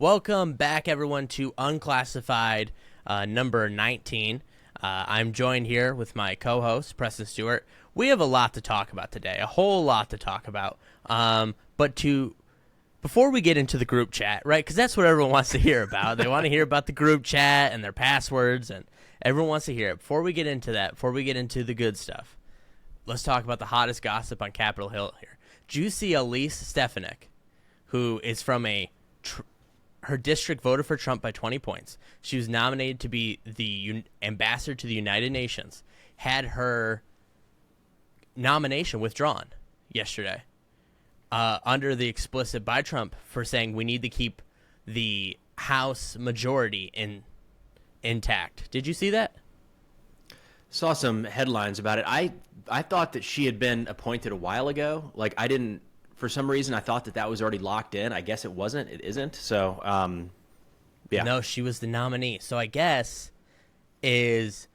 Welcome back, everyone, to Unclassified number 19. I'm joined here with my co-host, Preston Stewart. We have a lot to talk about today, a whole lot to talk about. Before we get into the group chat, right, because that's what everyone wants to hear about. They want to hear about the group chat and their passwords, and everyone wants to hear it. Before we get into that, before we get into the good stuff, let's talk about the hottest gossip on Capitol Hill here. Did you see Elise Stefanik, who is from her district voted for Trump by 20 points. She was nominated to be the ambassador to the United Nations. Had her nomination withdrawn yesterday under the explicit by Trump for saying we need to keep the House majority intact. Did you see that? Saw some headlines about it. I thought that she had been appointed a while ago. For some reason, I thought that was already locked in. I guess it wasn't. It isn't. So, yeah. No, she was the nominee. So I guess we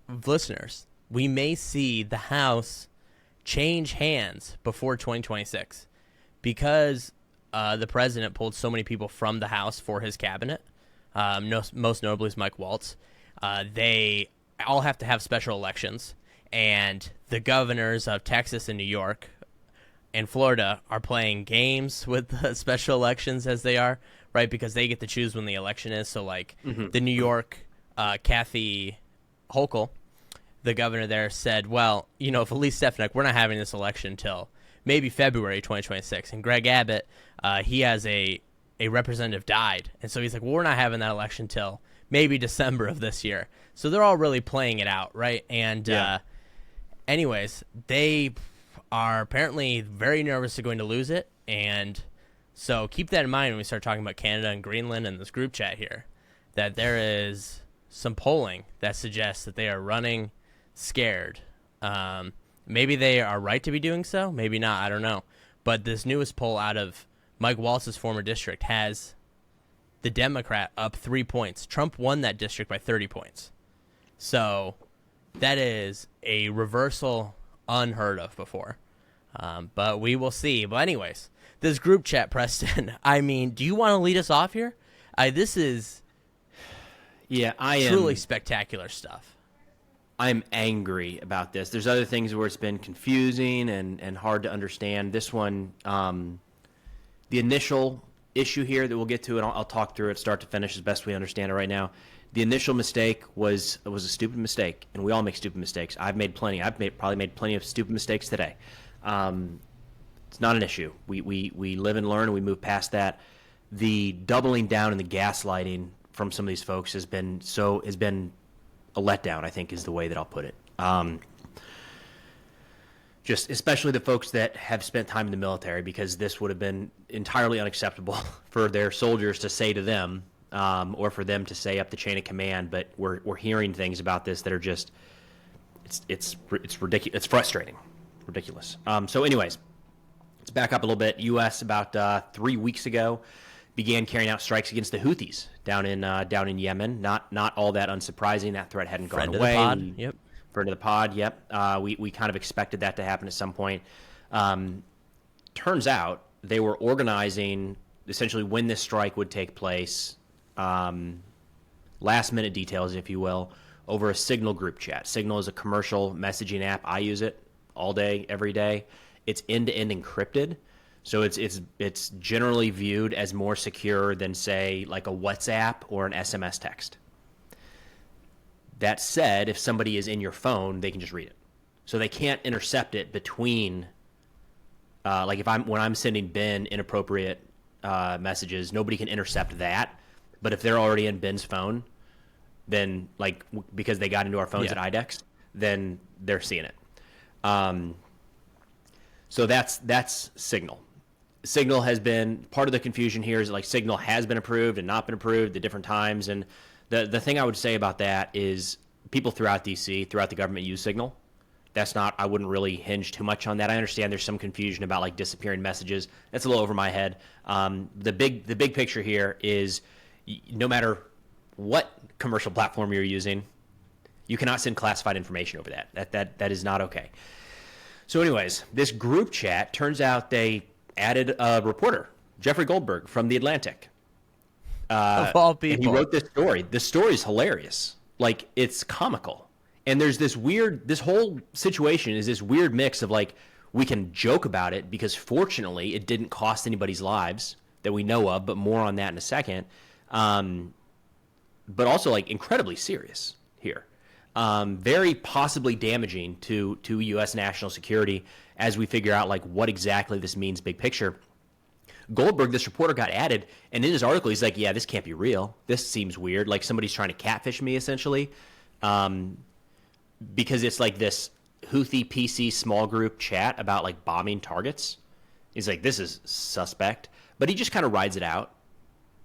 listeners, we may see the House change hands before 2026 because the president pulled so many people from the House for his cabinet. Most notably is Mike Waltz. They all have to have special elections, and the governors of Texas and New York and Florida are playing games with the special elections as they are, right? Because they get to choose when the election is. So, the New York, Kathy Hochul, the governor there, said, well, if Elise Stefanik, we're not having this election until maybe February 2026. And Greg Abbott, he has a representative died. And so he's like, well, we're not having that election till maybe December of this year. So they're all really playing it out, right? And anyways, they are apparently very nervous they're going to lose it, and so keep that in mind when we start talking about Canada and Greenland and this group chat here, that there is some polling that suggests that they are running scared. Maybe they are right to be doing so, maybe not, I don't know. But this newest poll out of Mike Waltz's former district has the Democrat up 3 points. Trump won that district by 30 points. So that is a reversal unheard of before. But we will see. But anyways, this group chat, Preston, I mean, do you want to lead us off here? This is truly spectacular stuff. I'm angry about this. There's other things where it's been confusing and hard to understand. This one, the initial issue here that we'll get to, and I'll talk through it start to finish as best we understand it right now. The initial mistake was a stupid mistake, and we all make stupid mistakes. I've made plenty. Probably made plenty of stupid mistakes today. It's not an issue. We live and learn, and we move past that. The doubling down and the gaslighting from some of these folks has been a letdown, I think, is the way that I'll put it. Just especially the folks that have spent time in the military, because this would have been entirely unacceptable for their soldiers to say to them, or for them to say up the chain of command. But we're hearing things about this that are just it's ridiculous. It's frustrating, ridiculous. So anyways, let's back up a little bit. U.S. about 3 weeks ago began carrying out strikes against the Houthis down in Yemen. Not all that unsurprising. That threat hadn't gone away. Friend of the pod. Yep. We kind of expected that to happen at some point. Turns out they were organizing essentially when this strike would take place. Last minute details, if you will, over a Signal group chat. Signal is a commercial messaging app. I use it all day, every day. It's end-to-end encrypted, so it's generally viewed as more secure than, say, like a WhatsApp or an SMS text. That said, if somebody is in your phone, they can just read it, so they can't intercept it between. When I'm sending Ben inappropriate messages, nobody can intercept that. But if they're already in Ben's phone, then because they got into our phones at IDEX, then they're seeing it. So that's Signal. Signal has been part of the confusion here is Signal has been approved and not been approved at different times. And the thing I would say about that is people throughout DC, throughout the government use Signal. I wouldn't really hinge too much on that. I understand there's some confusion about disappearing messages. That's a little over my head. The big picture here is no matter what commercial platform you're using, you cannot send classified information over that. That is not okay. So anyways, this group chat, turns out they added a reporter, Jeffrey Goldberg from The Atlantic. Of all people. And he wrote this story. This story is hilarious. Like, it's comical. And there's this whole situation is this weird mix of, like, we can joke about it because fortunately it didn't cost anybody's lives that we know of, but more on that in a second. But also, like, incredibly serious here. Very possibly damaging to U.S. national security as we figure out, like, what exactly this means big picture. Goldberg, this reporter, got added, and in his article, he's like, yeah, this can't be real. This seems weird. Like, somebody's trying to catfish me, essentially. Because it's like this Houthi PC small group chat about, like, bombing targets. He's like, this is suspect. But he just kind of rides it out.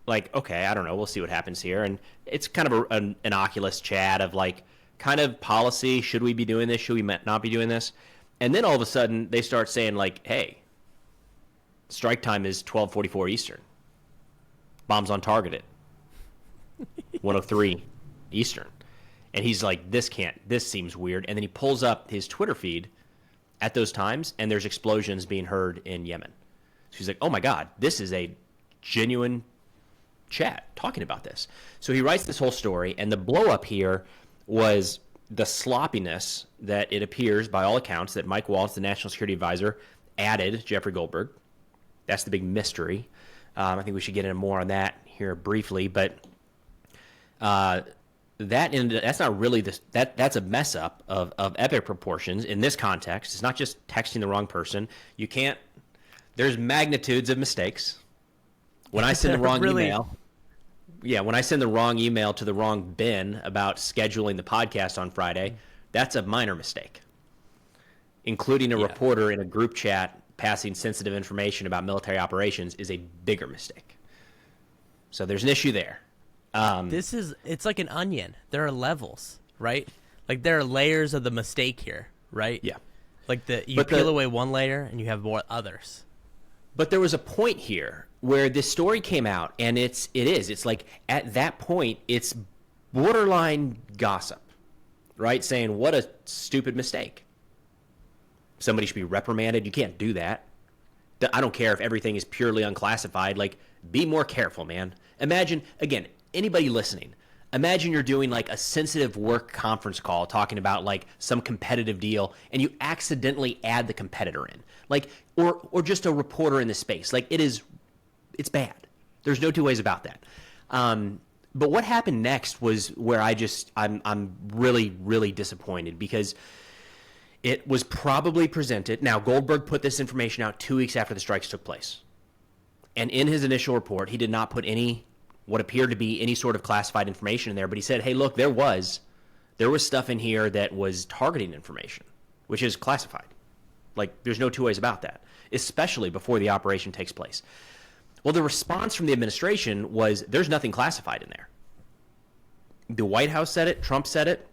Like, okay, I don't know. We'll see what happens here. And it's kind of an innocuous chat of, like, kind of policy. Should we be doing this? Should we not be doing this? And then all of a sudden, they start saying, like, hey, strike time is 12:44 Eastern. Bombs on target at 1:03 Eastern. And he's like, this seems weird. And then he pulls up his Twitter feed at those times, and there's explosions being heard in Yemen. So he's like, oh my God, this is a genuine chat talking about this. So he writes this whole story, and the blow up here was the sloppiness that it appears, by all accounts, that Mike Waltz, the National Security Advisor, added Jeffrey Goldberg. That's the big mystery. I think we should get into more on that here briefly, but that's not really this. That's a mess up of epic proportions in this context. It's not just texting the wrong person. You can't. There's magnitudes of mistakes. When I send the wrong email, when I send the wrong email to the wrong bin about scheduling the podcast on Friday, that's a minor mistake. Including a reporter in a group chat passing sensitive information about military operations is a bigger mistake. So there's an issue there. It's like an onion. There are levels, right? Like, there are layers of the mistake here, right? Yeah. Like, you peel away one layer and you have more others. But there was a point here where this story came out, and it's like, at that point, it's borderline gossip, right? Saying, what a stupid mistake. Somebody should be reprimanded. You can't do that. I don't care if everything is purely unclassified. Like, be more careful, man. Imagine, again, anybody listening, imagine you're doing, like, a sensitive work conference call talking about, like, some competitive deal, and you accidentally add the competitor in. Like, or just a reporter in the space. Like, it's bad. There's no two ways about that. But what happened next was where I'm really, really disappointed, because it was probably presented. Now, Goldberg put this information out 2 weeks after the strikes took place. And in his initial report, he did not put what appeared to be any sort of classified information in there, but he said, hey, look, there was stuff in here that was targeting information, which is classified. Like, there's no two ways about that, especially before the operation takes place. Well, the response from the administration was, there's nothing classified in there. The White House said it. Trump said it.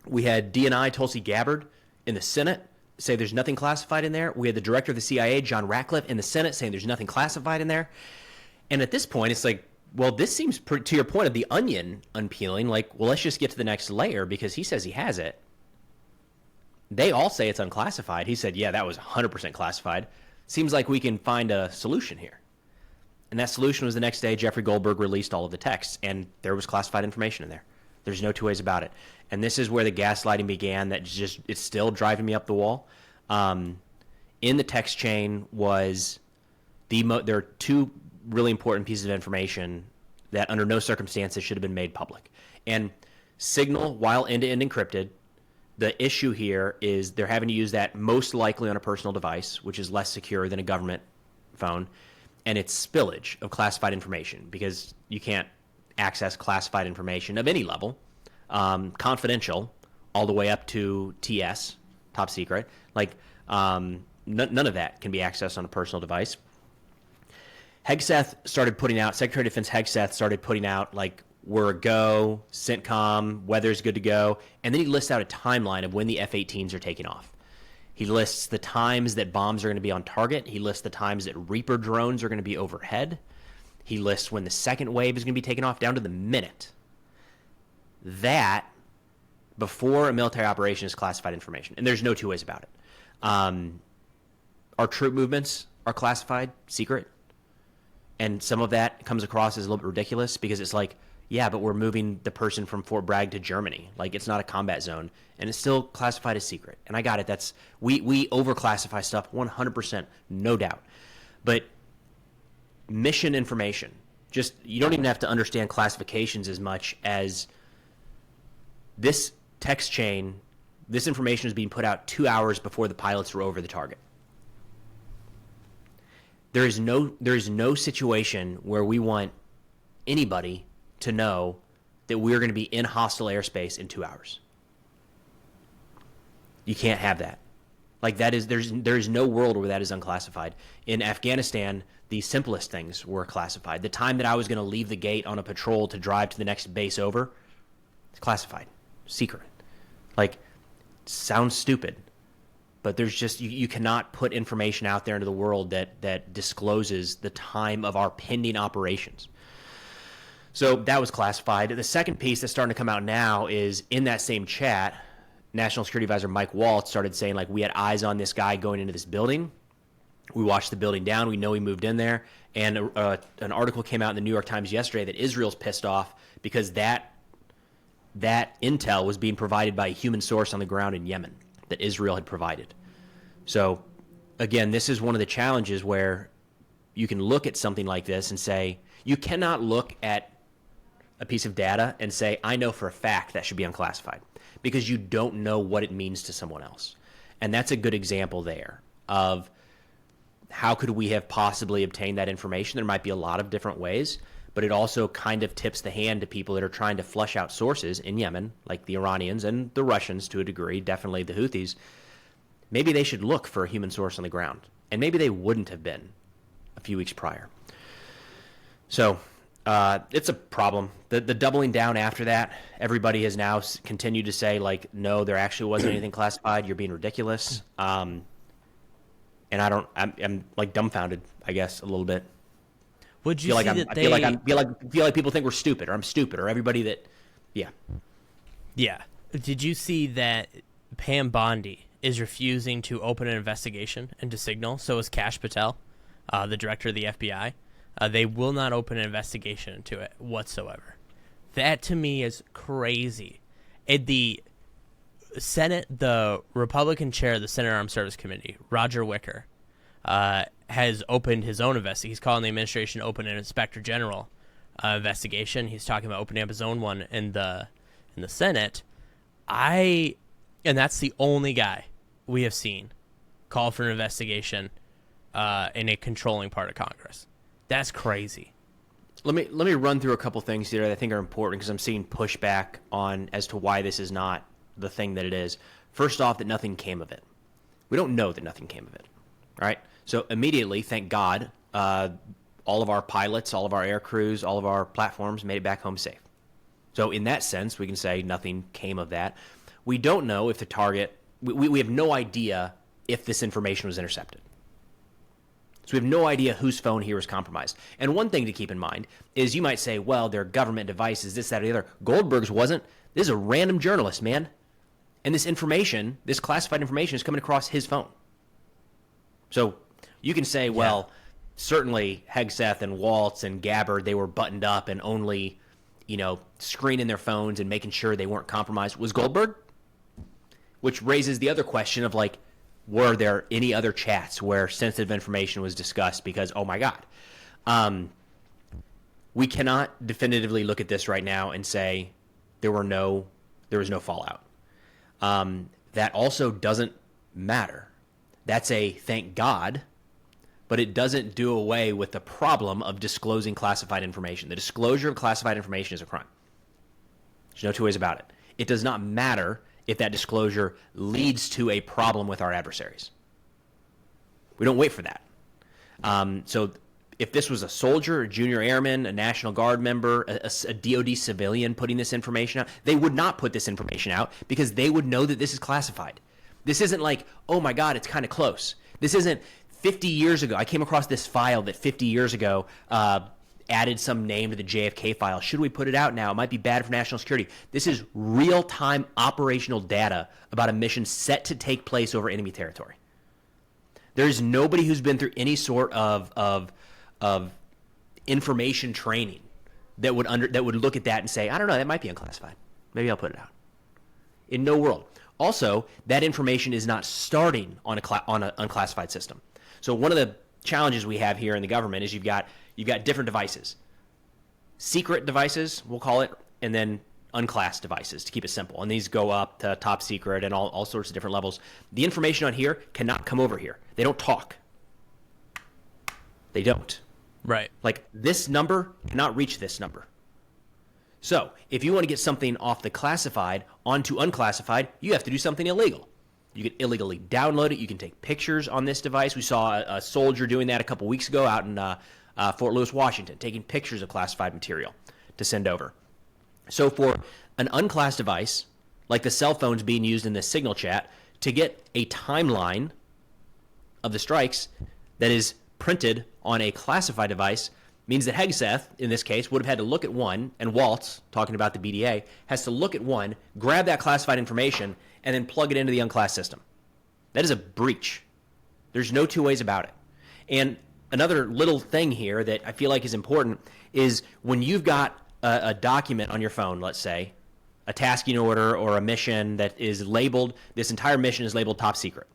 We had DNI Tulsi Gabbard in the Senate say there's nothing classified in there. We had the director of the CIA, John Ratcliffe, in the Senate saying there's nothing classified in there. And at this point, it's like, well, this seems, to your point of the onion unpeeling, like, well, let's just get to the next layer, because he says he has it. They all say it's unclassified. He said, yeah, that was 100% classified. Seems like we can find a solution here. And that solution was the next day Jeffrey Goldberg released all of the texts, and there was classified information in there. There's no two ways about it. And this is where the gaslighting began. It's still driving me up the wall. In the text chain was there are two really important pieces of information that under no circumstances should have been made public. And Signal, while end-to-end encrypted, the issue here is they're having to use that most likely on a personal device, which is less secure than a government phone, and it's spillage of classified information, because you can't access classified information of any level, confidential, all the way up to TS, top secret. Like, none of that can be accessed on a personal device. Secretary of Defense Hegseth started putting out, like, we're a go, CENTCOM, weather's good to go, and then he lists out a timeline of when the F-18s are taking off. He lists the times that bombs are going to be on target. He lists the times that Reaper drones are going to be overhead. He lists when the second wave is going to be taken off, down to the minute. That, before a military operation, is classified information, and there's no two ways about it. Our troop movements are classified, secret. And some of that comes across as a little bit ridiculous because it's like, yeah, but we're moving the person from Fort Bragg to Germany. Like, it's not a combat zone, and it's still classified as secret. And I got it. That's we overclassify stuff 100%, no doubt. But mission information, just you don't even have to understand classifications as much as this text chain. This information is being put out 2 hours before the pilots were over the target. There is no situation where we want anybody to know that we're going to be in hostile airspace in 2 hours. You can't have that. Like, that is there's no world where that is unclassified. In Afghanistan, the simplest things were classified. The time that I was going to leave the gate on a patrol to drive to the next base over, it's classified, secret. Like, sounds stupid, but there's just you cannot put information out there into the world that discloses the time of our pending operations. So that was classified. The second piece that's starting to come out now is in that same chat, National Security Advisor Mike Waltz started saying, like, we had eyes on this guy going into this building. We watched the building down. We know he moved in there. And an article came out in the New York Times yesterday that Israel's pissed off because that intel was being provided by a human source on the ground in Yemen that Israel had provided. So, again, this is one of the challenges where you can look at something like this and say, you cannot look at a piece of data and say, I know for a fact that should be unclassified, because you don't know what it means to someone else. And that's a good example there of how could we have possibly obtained that information. There might be a lot of different ways, but it also kind of tips the hand to people that are trying to flush out sources in Yemen, like the Iranians and the Russians to a degree, definitely the Houthis. Maybe they should look for a human source on the ground, and maybe they wouldn't have been a few weeks prior. So it's a problem. The doubling down after that, everybody has now continued to say, like, no, there actually wasn't anything classified. You're being ridiculous. And I'm like dumbfounded, I guess, a little bit. Would you I feel like people think we're stupid, or I'm stupid, or everybody that, yeah. Yeah. Did you see that Pam Bondi is refusing to open an investigation into Signal? So is Kash Patel, the director of the FBI. They will not open an investigation into it whatsoever. That, to me, is crazy. The Senate, the Republican chair of the Senate Armed Service Committee, Roger Wicker, has opened his own investigation. He's calling the administration to open an inspector general investigation. He's talking about opening up his own one in the Senate. And that's the only guy we have seen call for an investigation in a controlling part of Congress. That's crazy. Let me run through a couple things here that I think are important, because I'm seeing pushback on as to why this is not the thing that it is. First off, that nothing came of it. We don't know that nothing came of it. All right? So immediately, thank God, all of our pilots, all of our air crews, all of our platforms made it back home safe. So in that sense, we can say nothing came of that. We don't know if the target, we have no idea if this information was intercepted. So we have no idea whose phone here was compromised. And one thing to keep in mind is you might say, well, they're government devices, this, that, or the other. Goldberg's wasn't. This is a random journalist, man. And this information, this classified information, is coming across his phone. So you can say, well, certainly Hegseth and Waltz and Gabbard, they were buttoned up and only, screening their phones and making sure they weren't compromised. Was Goldberg? Which raises the other question of, like, were there any other chats where sensitive information was discussed? Because, oh my God. We cannot definitively look at this right now and say there was no fallout. That also doesn't matter. That's a thank God, but it doesn't do away with the problem of disclosing classified information. The disclosure of classified information is a crime. There's no two ways about it. It does not matter if that disclosure leads to a problem with our adversaries. We don't wait for that. So if this was a soldier, a junior airman, a National Guard member, a DOD civilian putting this information out, they would not put this information out because they would know that this is classified. This isn't like, oh my God, it's kind of close. This isn't 50 years ago. I came across this file that 50 years ago added some name to the JFK file. Should we put it out now? It might be bad for national security. This is real-time operational data about a mission set to take place over enemy territory. There's nobody who's been through any sort of information training that would look at that and say, I don't know, that might be unclassified. Maybe I'll put it out. In no world. Also, that information is not starting on an unclassified system. So one of the challenges we have here in the government is you've got different devices. Secret devices, we'll call it, and then unclassed devices, to keep it simple. And these go up to top secret and all sorts of different levels. The information on here cannot come over here. They don't talk. They don't. Right. Like, this number cannot reach this number. So if you want to get something off the classified onto unclassified, you have to do something illegal. You can illegally download it. You can take pictures on this device. We saw a soldier doing that a couple weeks ago out in Fort Lewis, Washington, taking pictures of classified material to send over. So for an unclassed device, like the cell phones being used in this signal chat, to get a timeline of the strikes that is printed on a classified device means that Hegseth, in this case, would have had to look at one, and Waltz, talking about the BDA, has to look at one, grab that classified information, and then plug it into the unclassed system. That is a breach. There's no two ways about it. And another little thing here that I feel like is important is when you've got a document on your phone, let's say, a tasking order or a mission that is labeled, this entire mission is labeled top secret.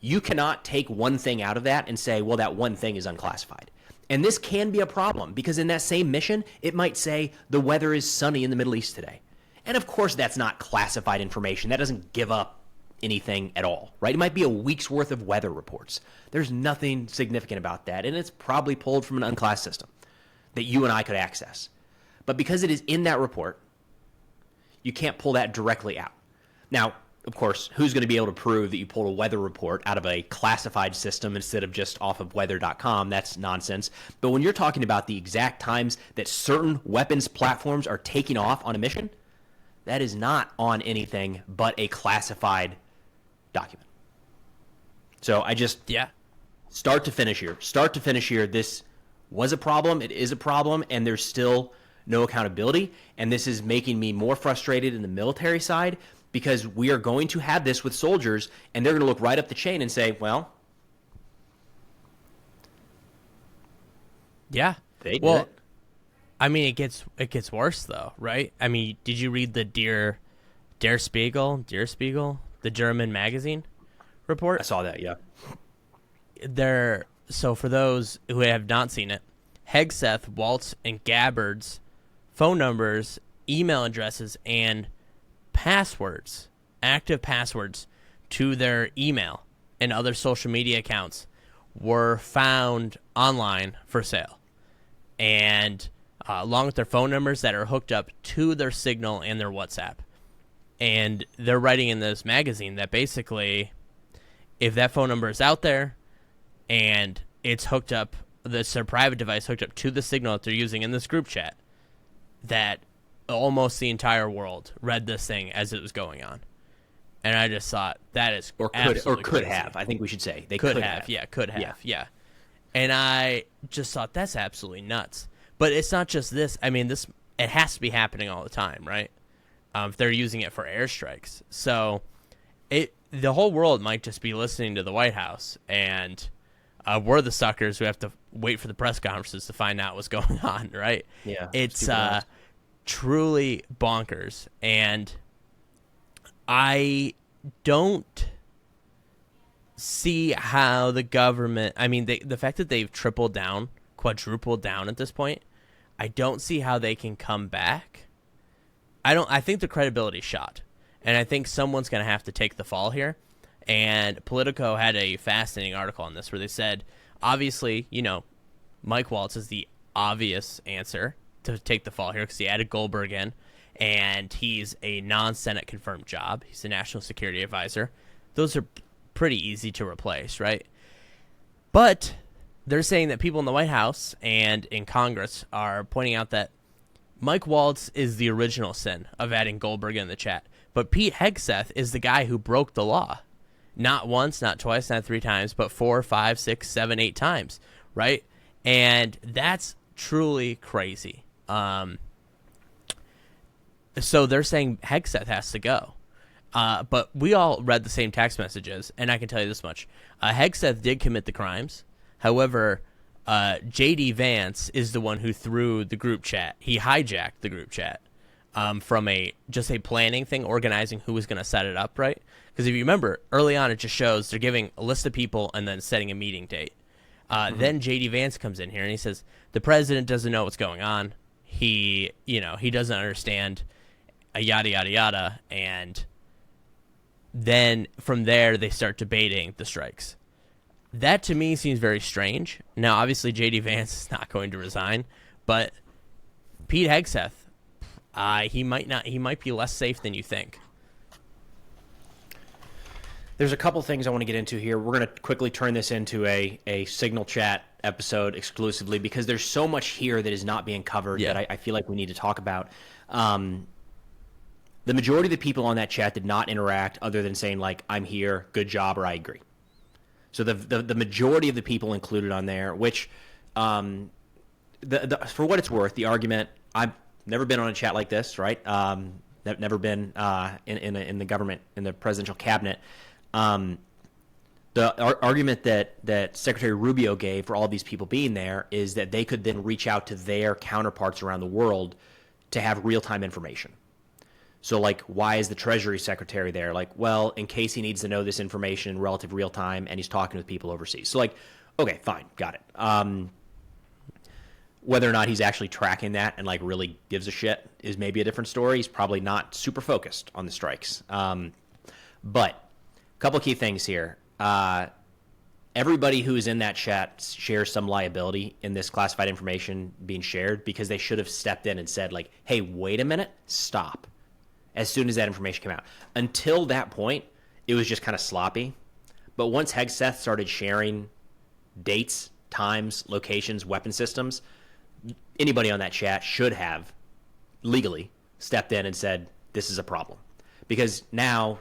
You cannot take one thing out of that and say, well, that one thing is unclassified. And this can be a problem because in that same mission, it might say the weather is sunny in the Middle East today. And of course, that's not classified information. That doesn't give up anything at all, right? It might be a week's worth of weather reports. There's nothing significant about that. And it's probably pulled from an unclassed system that you and I could access. But because it is in that report, you can't pull that directly out. Now, of course, who's going to be able to prove that you pulled a weather report out of a classified system instead of just off of weather.com? That's nonsense. But when you're talking about the exact times that certain weapons platforms are taking off on a mission, that is not on anything but a classified document. So I just, start to finish here, this was a problem, it is a problem, and there's still no accountability. And this is making me more frustrated in the military side because we are going to have this with soldiers, and they're going to look right up the chain and say, well, yeah, they did it. I mean, it gets worse though, right? I mean, did you read the Der Spiegel, the German magazine report? I saw that, yeah. So for those who have not seen it, Hegseth, Waltz, and Gabbard's phone numbers, email addresses, and passwords, active passwords to their email and other social media accounts were found online for sale. And along with their phone numbers that are hooked up to their Signal and their WhatsApp. And they're writing in this magazine that basically, if that phone number is out there and it's hooked up, this their private device hooked up to the Signal that they're using in this group chat, that almost the entire world read this thing as it was going on. And I just thought that is could crazy. have. I think we should say they could have. Yeah. And I just thought that's absolutely nuts. But it's not just this. I mean, it has to be happening all the time, right? If they're using it for airstrikes. So the whole world might just be listening to the White House, and we're the suckers who have to wait for the press conferences to find out what's going on, right? Yeah. It's truly bonkers. And I don't see how the government, I mean, the fact that they've tripled down, quadrupled down at this point, I don't see how they can come back. I think the credibility's shot, and I think someone's going to have to take the fall here. And Politico had a fascinating article on this where they said, obviously, Mike Waltz is the obvious answer to take the fall here because he added Goldberg in, and he's a non-Senate confirmed job. He's the national security advisor. Those are pretty easy to replace, right? But they're saying that people in the White House and in Congress are pointing out that Mike Waltz is the original sin of adding Goldberg in the chat. But Pete Hegseth is the guy who broke the law. Not once, not twice, not 3 times, but 4, 5, 6, 7, 8 times, right? And that's truly crazy. So they're saying Hegseth has to go. But we all read the same text messages, and I can tell you this much. Hegseth did commit the crimes. However, JD Vance is the one who threw the group chat. He hijacked the group chat from just a planning thing, organizing who was going to set it up, right? Because if you remember, early on it just shows they're giving a list of people and then setting a meeting date. Then JD Vance comes in here and he says the president doesn't know what's going on. He doesn't understand, yada yada yada, and then from there they start debating the strikes. That to me seems very strange. Now, obviously, JD Vance is not going to resign, but Pete Hegseth, he might be less safe than you think. There's a couple things I want to get into here. We're going to quickly turn this into a Signal Chat episode exclusively because there's so much here that is not being covered that I feel like we need to talk about. The majority of the people on that chat did not interact other than saying, like, I'm here, good job, or I agree. So the majority of the people included on there, which, for what it's worth, the argument, I've never been on a chat like this, right? Never been in the government, in the presidential cabinet. The argument that Secretary Rubio gave for all these people being there is that they could then reach out to their counterparts around the world to have real-time information. So, like, why is the Treasury Secretary there? Like, well, in case he needs to know this information in relative real time and he's talking with people overseas. So, like, okay, fine, got it. Whether or not he's actually tracking that and, like, really gives a shit is maybe a different story. He's probably not super focused on the strikes. But a couple key things here. Everybody who is in that chat shares some liability in this classified information being shared because they should have stepped in and said, like, hey, wait a minute, stop. As soon as that information came out. Until that point, it was just kind of sloppy. But once Hegseth started sharing dates, times, locations, weapon systems, anybody on that chat should have legally stepped in and said, this is a problem. Because now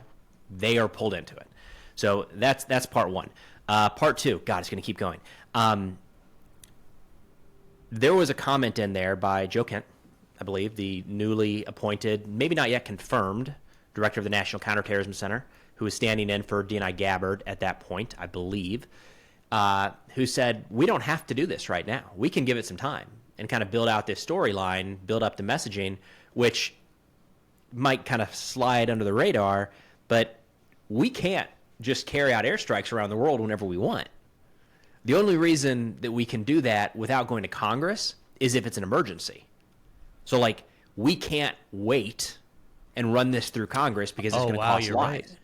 they are pulled into it. So that's part one. Part two, God, it's going to keep going. There was a comment in there by Joe Kent, I believe, the newly appointed, maybe not yet confirmed, director of the National Counterterrorism Center, who was standing in for D.N.I. Gabbard at that point, I believe, who said, we don't have to do this right now. We can give it some time and kind of build out this storyline, build up the messaging, which might kind of slide under the radar, but we can't just carry out airstrikes around the world whenever we want. The only reason that we can do that without going to Congress is if it's an emergency. So, like, we can't wait and run this through Congress because it's going to cost lives.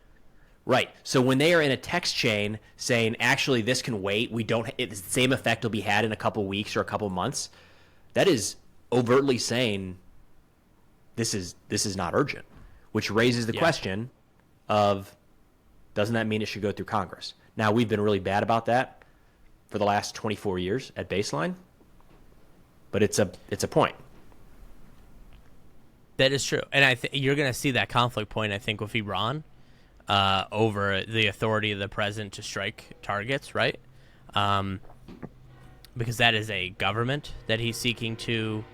Right. So when they are in a text chain saying, actually, this can wait, the same effect will be had in a couple weeks or a couple months, that is overtly saying this is not urgent, which raises the question of, doesn't that mean it should go through Congress? Now, we've been really bad about that for the last 24 years at baseline, but it's a point. That is true. And you're going to see that conflict point, I think, with Iran over the authority of the president to strike targets, right? Because that is a government that he's seeking to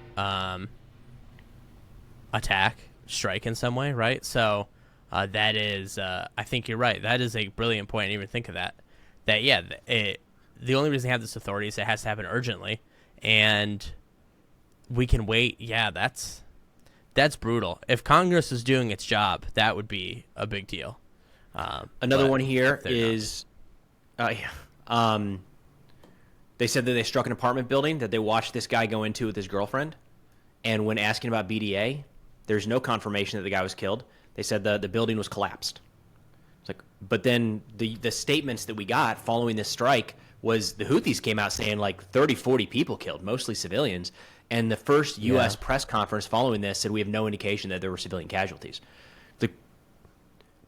attack, strike in some way, right? So that is, I think you're right. That is a brilliant point. I didn't even think of that. The only reason they have this authority is it has to happen urgently. And we can wait. Yeah, that's brutal. If Congress is doing its job, that would be a big deal. Another one here is, they said that they struck an apartment building that they watched this guy go into with his girlfriend. And when asking about BDA, there's no confirmation that the guy was killed. They said the building was collapsed. It's like, but then the statements that we got following this strike was the Houthis came out saying like 30, 40 people killed, mostly civilians. And the first U.S. press conference following this said we have no indication that there were civilian casualties.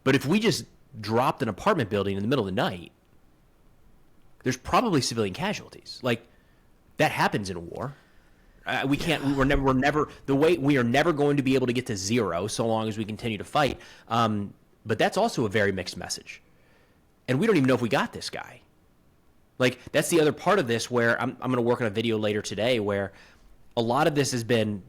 But if we just dropped an apartment building in the middle of the night, there's probably civilian casualties. Like, that happens in a war. We are never going to be able to get to zero so long as we continue to fight. But that's also a very mixed message. And we don't even know if we got this guy. Like, that's the other part of this where I'm going to work on a video later today where a lot of this has been,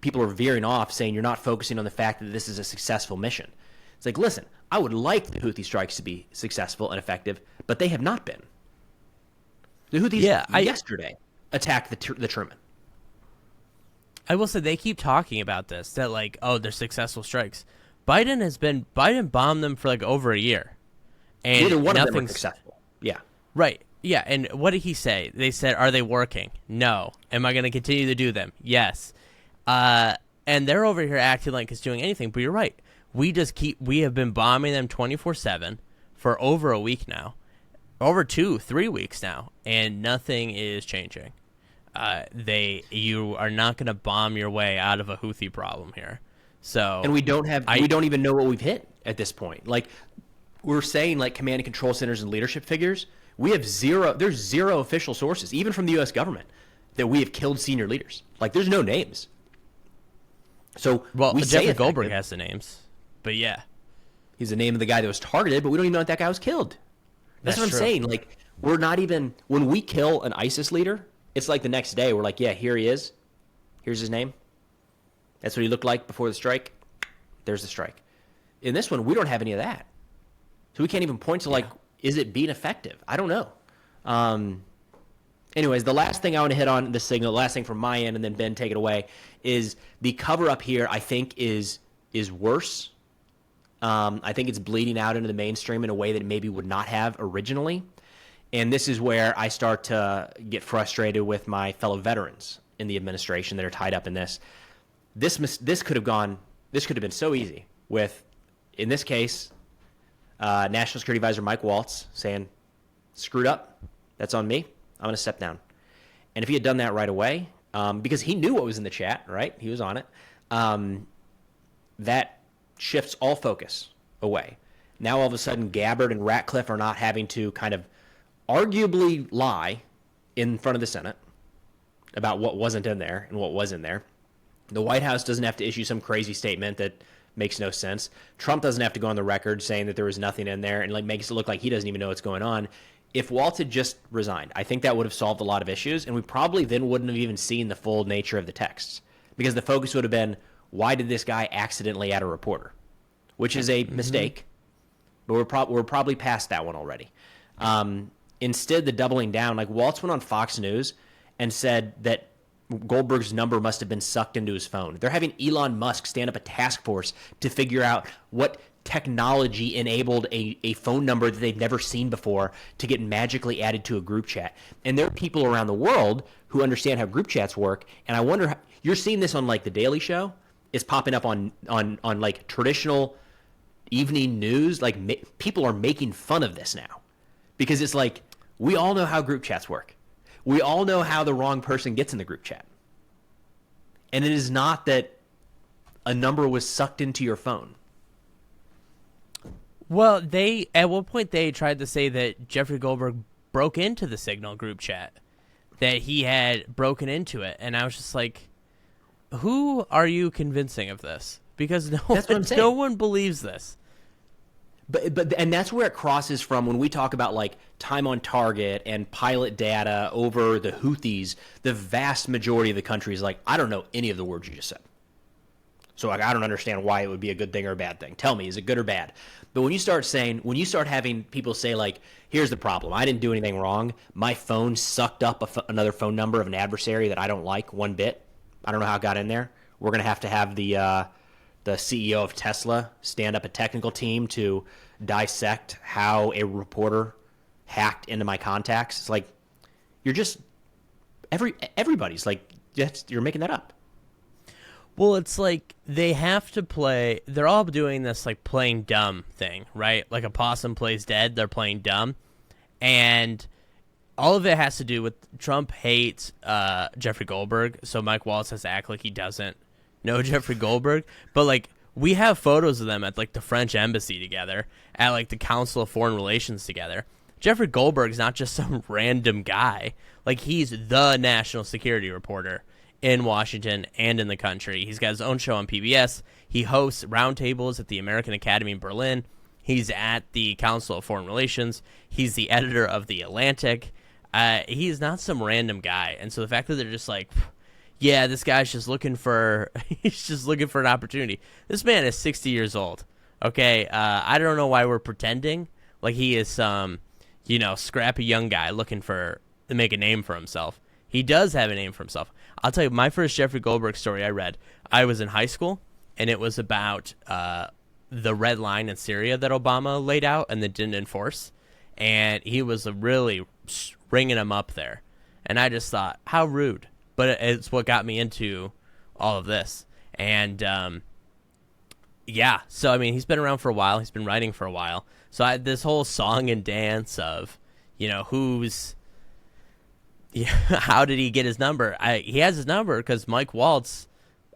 people are veering off saying you're not focusing on the fact that this is a successful mission. It's like, listen, I would like the Houthi strikes to be successful and effective, but they have not been. The Houthis yesterday attack the Truman. I will say they keep talking about this, that like, oh, they're successful strikes. Biden bombed them for like over a year, and Neither one of them are nothing's successful. Yeah. right. Yeah, and what did he say? They said, "Are they working? No. Am I going to continue to do them? Yes." And they're over here acting like it's doing anything. But you're right. We have been bombing them 24/7 for over a week now, over 2-3 weeks now, and nothing is changing. You are not going to bomb your way out of a Houthi problem here. So, and we don't even know what we've hit at this point. Like, we're saying, like, command and control centers and leadership figures. We have there's zero official sources, even from the U.S. government, that we have killed senior leaders. Like, there's no names. So, Jeffrey Goldberg has the names, but yeah. He's the name of the guy that was targeted, but we don't even know that guy was killed. That's what I'm saying. Like, we're not even, when we kill an ISIS leader, it's like the next day, we're like, yeah, here he is. Here's his name. That's what he looked like before the strike. There's the strike. In this one, we don't have any of that. So we can't even point to, like, is it being effective? I don't know. Anyways, the last thing I want to hit on the signal, the last thing from my end, and then Ben, take it away, is the cover-up here, I think, is worse. I think it's bleeding out into the mainstream in a way that it maybe would not have originally. And this is where I start to get frustrated with my fellow veterans in the administration that are tied up in this. This could have been so easy with, in this case, National Security Advisor Mike Waltz saying, screwed up, that's on me, I'm going to step down. And if he had done that right away, because he knew what was in the chat, right? He was on it. That shifts all focus away. Now all of a sudden Gabbard and Ratcliffe are not having to kind of arguably lie in front of the Senate about what wasn't in there and what was in there. The White House doesn't have to issue some crazy statement that makes no sense. Trump doesn't have to go on the record saying that there was nothing in there and like makes it look like he doesn't even know what's going on. If Waltz had just resigned, I think that would have solved a lot of issues, and we probably then wouldn't have even seen the full nature of the texts, because the focus would have been, why did this guy accidentally add a reporter? Which is a mistake, but we're probably past that one already. Instead, the doubling down, like Waltz went on Fox News and said that Goldberg's number must have been sucked into his phone. They're having Elon Musk stand up a task force to figure out what technology enabled a phone number that they've never seen before to get magically added to a group chat. And there are people around the world who understand how group chats work. And I wonder, you're seeing this on like The Daily Show. It's popping up on like traditional evening news. Like people are making fun of this now because it's like, we all know how group chats work. We all know how the wrong person gets in the group chat. And it is not that a number was sucked into your phone. Well, at one point they tried to say that Jeffrey Goldberg broke into the Signal group chat, that he had broken into it. And I was just like, who are you convincing of this? Because no one believes this. But and that's where it crosses from when we talk about like time on target and pilot data over the Houthis. The vast majority of the country is like, I don't know any of the words you just said. So like, I don't understand why it would be a good thing or a bad thing. Tell me, is it good or bad? But when you start having people say like, here's the problem. I didn't do anything wrong. My phone sucked up another phone number of an adversary that I don't like one bit. I don't know how it got in there. We're going to have the CEO of Tesla stand up a technical team to dissect how a reporter hacked into my contacts. It's like, you're just, everybody's like, you're making that up. Well, it's like they're all doing this like playing dumb thing, right? Like a possum plays dead, they're playing dumb. And all of it has to do with Trump hates Jeffrey Goldberg, so Mike Waltz has to act like he doesn't know Jeffrey Goldberg. But like, we have photos of them at like the French embassy together, at like the Council of Foreign Relations together. Jeffrey Goldberg's not just some random guy. Like, he's the national security reporter in Washington and in the country. He's got his own show on PBS. He hosts roundtables at the American Academy in Berlin. He's at the Council of Foreign Relations. He's the editor of The Atlantic. He's not some random guy. And so the fact that they're just like, yeah, this guy's just looking for an opportunity. This man is 60 years old. Okay, I don't know why we're pretending like he is some, scrappy young guy looking to make a name for himself. He does have a name for himself. I'll tell you, my first Jeffrey Goldberg story I read, I was in high school, and it was about the red line in Syria that Obama laid out and that didn't enforce. And he was really ringing him up there. And I just thought, how rude. But it's what got me into all of this. And, yeah. So, I mean, he's been around for a while. He's been writing for a while. So this whole song and dance of, how did he get his number? He has his number because Mike Waltz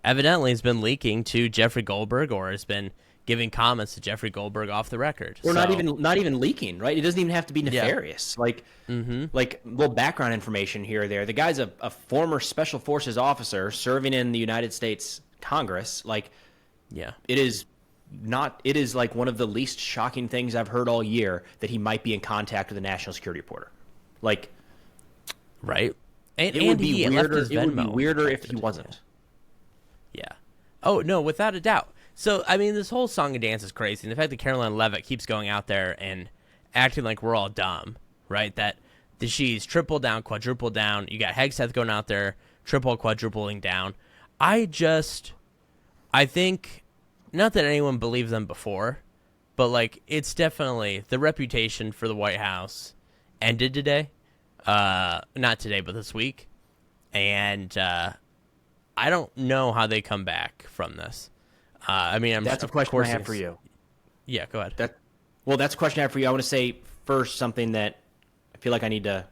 evidently has been leaking to Jeffrey Goldberg or has been giving comments to Jeffrey Goldberg off the record. Or not even leaking, right? It doesn't even have to be nefarious. Yeah. Like little background information here or there. The guy's a former Special Forces officer serving in the United States Congress. Yeah. It is like one of the least shocking things I've heard all year that he might be in contact with a national security reporter. Right. And it would be he weirder. left his It would be Venmo weirder if he wasn't. Yeah. Oh, no, without a doubt. So, I mean, this whole song and dance is crazy. And the fact that Caroline Leavitt keeps going out there and acting like we're all dumb, right? That she's triple down, quadruple down. You got Hegseth going out there, triple, quadrupling down. I think, not that anyone believed them before, but, it's definitely the reputation for the White House ended today. Not today, but this week. And I don't know how they come back from this. That's a question I have for you. Yeah, go ahead. That's a question I have for you. I want to say first something that I feel like I need to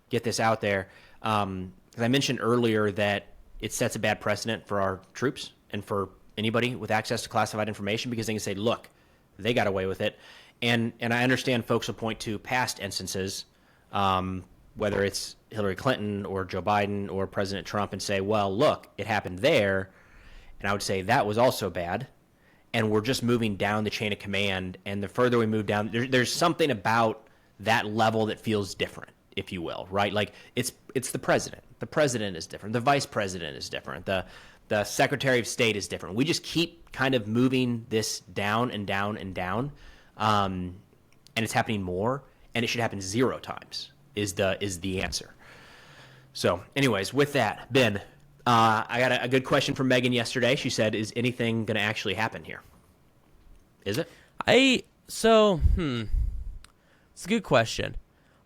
get this out there. Because I mentioned earlier that it sets a bad precedent for our troops and for anybody with access to classified information because they can say, look, they got away with it. And I understand folks will point to past instances, whether it's Hillary Clinton or Joe Biden or President Trump, and say, well, look, it happened there. And I would say that was also bad. And we're just moving down the chain of command. And the further we move down, there's something about that level that feels different, if you will, right? It's the president. The president is different. The vice president is different. The secretary of state is different. We just keep kind of moving this down and down and down. And it's happening more. And it should happen 0 times is the answer. So anyways, with that, Ben, I got a good question from Megan yesterday. She said, is anything going to actually happen here? Is it? It's a good question.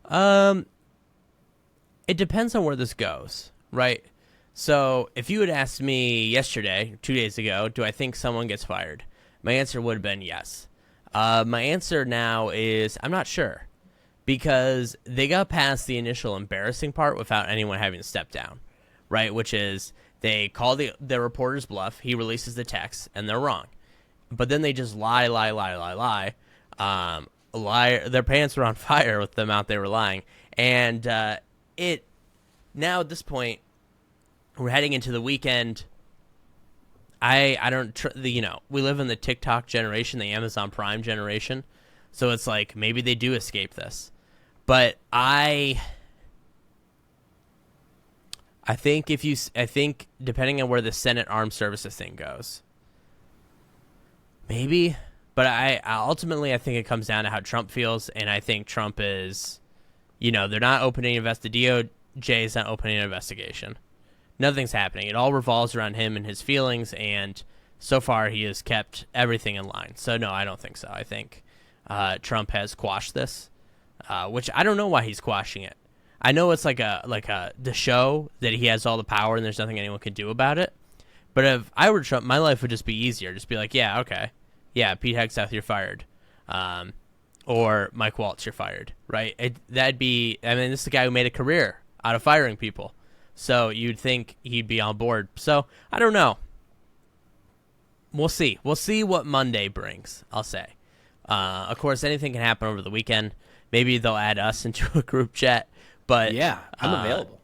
It depends on where this goes, right? So if you had asked me yesterday, 2 days ago, do I think someone gets fired? My answer would have been yes. My answer now is I'm not sure because they got past the initial embarrassing part without anyone having to step down. Right, which is they call the reporter's bluff. He releases the text, and they're wrong. But then they just lie. Their pants were on fire with the amount they were lying. And now at this point, we're heading into the weekend. I don't we live in the TikTok generation, the Amazon Prime generation, so it's like maybe they do escape this, but I think depending on where the Senate Armed Services thing goes, maybe. But I ultimately think it comes down to how Trump feels, and I think Trump is, they're not opening the DOJ is not opening an investigation. Nothing's happening. It all revolves around him and his feelings, and so far he has kept everything in line. So no, I don't think so. I think Trump has quashed this, which I don't know why he's quashing it. I know it's like the show that he has all the power and there's nothing anyone can do about it. But if I were Trump, my life would just be easier. Just be like, yeah, okay. Yeah, Pete Hegseth, you're fired. Or Mike Waltz, you're fired, right? This is the guy who made a career out of firing people. So you'd think he'd be on board. So I don't know. We'll see. We'll see what Monday brings, I'll say. Of course, anything can happen over the weekend. Maybe they'll add us into a group chat. But yeah, I'm available.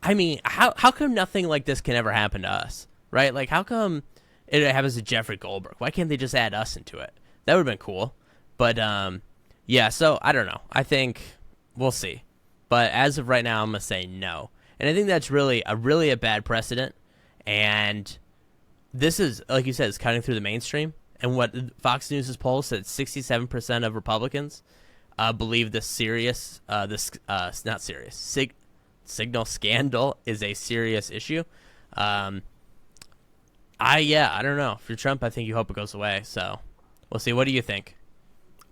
I mean, how come nothing like this can ever happen to us, right? Like, how come it happens to Jeffrey Goldberg? Why can't they just add us into it? That would have been cool. But, yeah, so I don't know. I think we'll see. But as of right now, I'm going to say no. And I think that's really a bad precedent. And this is, like you said, it's cutting through the mainstream. And what Fox News' poll said, 67% of Republicans believe the signal scandal is a serious issue. I don't know. If you're Trump, I think you hope it goes away. So we'll see. What do you think?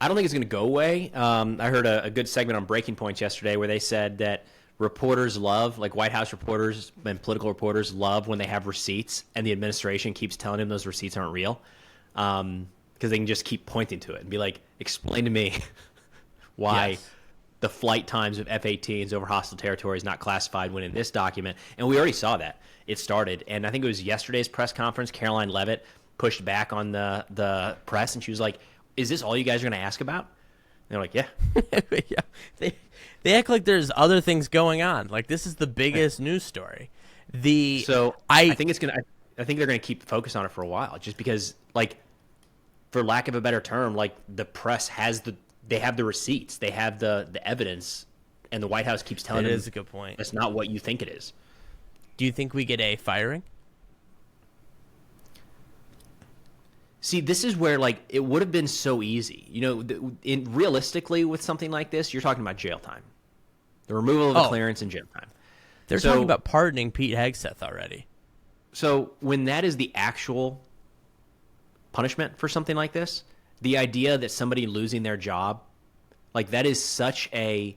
I don't think it's going to go away. I heard a good segment on Breaking Points yesterday where they said that reporters love, like White House reporters and political reporters love when they have receipts and the administration keeps telling them those receipts aren't real, because they can just keep pointing to it and be like, explain to me why the flight times of F-18s over hostile territory is not classified when in this document. And we already saw that. It started. And I think it was yesterday's press conference, Caroline Leavitt pushed back on the press, and she was like, is this all you guys are going to ask about? And they're like, yeah. Yeah. They act like there's other things going on. Like, this is the biggest news story. I think they're going to keep the focus on it for a while, just because, like, for lack of a better term, like, the press they have the receipts, they have the evidence, and the White House keeps telling them. It is a good point. That's not what you think it is. Do you think we get a firing? See, this is where, like, it would have been so easy. You know, realistically, with something like this, you're talking about jail time. The removal of the clearance and jail time. They're talking about pardoning Pete Hegseth already. So when that is the actual punishment for something like this, the idea that somebody losing their job, like, that is such a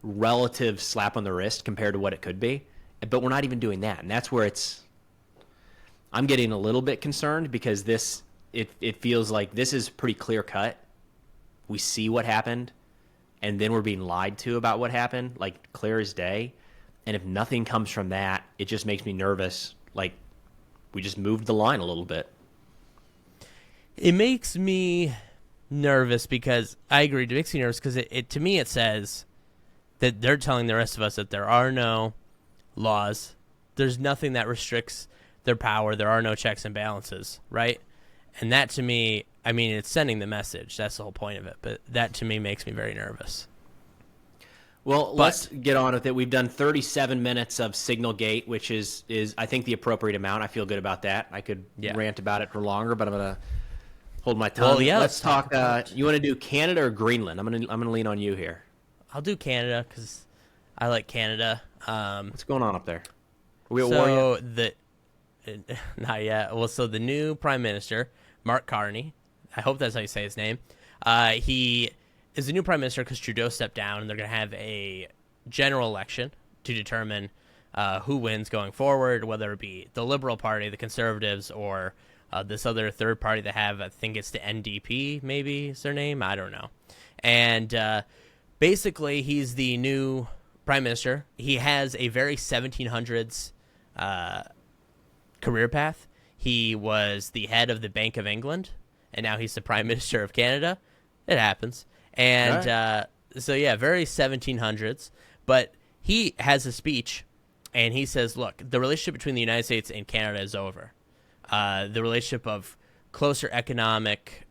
relative slap on the wrist compared to what it could be. But we're not even doing that. And that's where I'm getting a little bit concerned, because it feels like this is pretty clear cut. We see what happened, and then we're being lied to about what happened, like, clear as day. And if nothing comes from that, it just makes me nervous. Like, we just moved the line a little bit. It makes me nervous because I agree. It makes me nervous because to me it says that they're telling the rest of us that there are no laws. There's nothing that restricts their power. There are no checks and balances, right? And that, to me, I mean, it's sending the message. That's the whole point of it. But that, to me, makes me very nervous. Well, let's get on with it. We've done 37 minutes of Signal Gate, which is I think the appropriate amount. I feel good about that. I could rant about it for longer, but I'm gonna hold my tongue. Well, yeah, let's talk. You want to do Canada or Greenland? I'm gonna lean on you here. I'll do Canada because I like Canada. What's going on up there? Are we at war yet? Not yet. Well, so the new Prime Minister, Mark Carney, I hope that's how you say his name. He is the new Prime Minister because Trudeau stepped down, and they're going to have a general election to determine who wins going forward, whether it be the Liberal Party, the Conservatives, or this other third party they have. I think it's the NDP, maybe is their name. I don't know. And basically, he's the new Prime Minister. He has a very 1700s career path. He was the head of the Bank of England, and now he's the Prime Minister of Canada. It happens. And very 1700s. But he has a speech, and he says, look, the relationship between the United States and Canada is over. The relationship of closer economic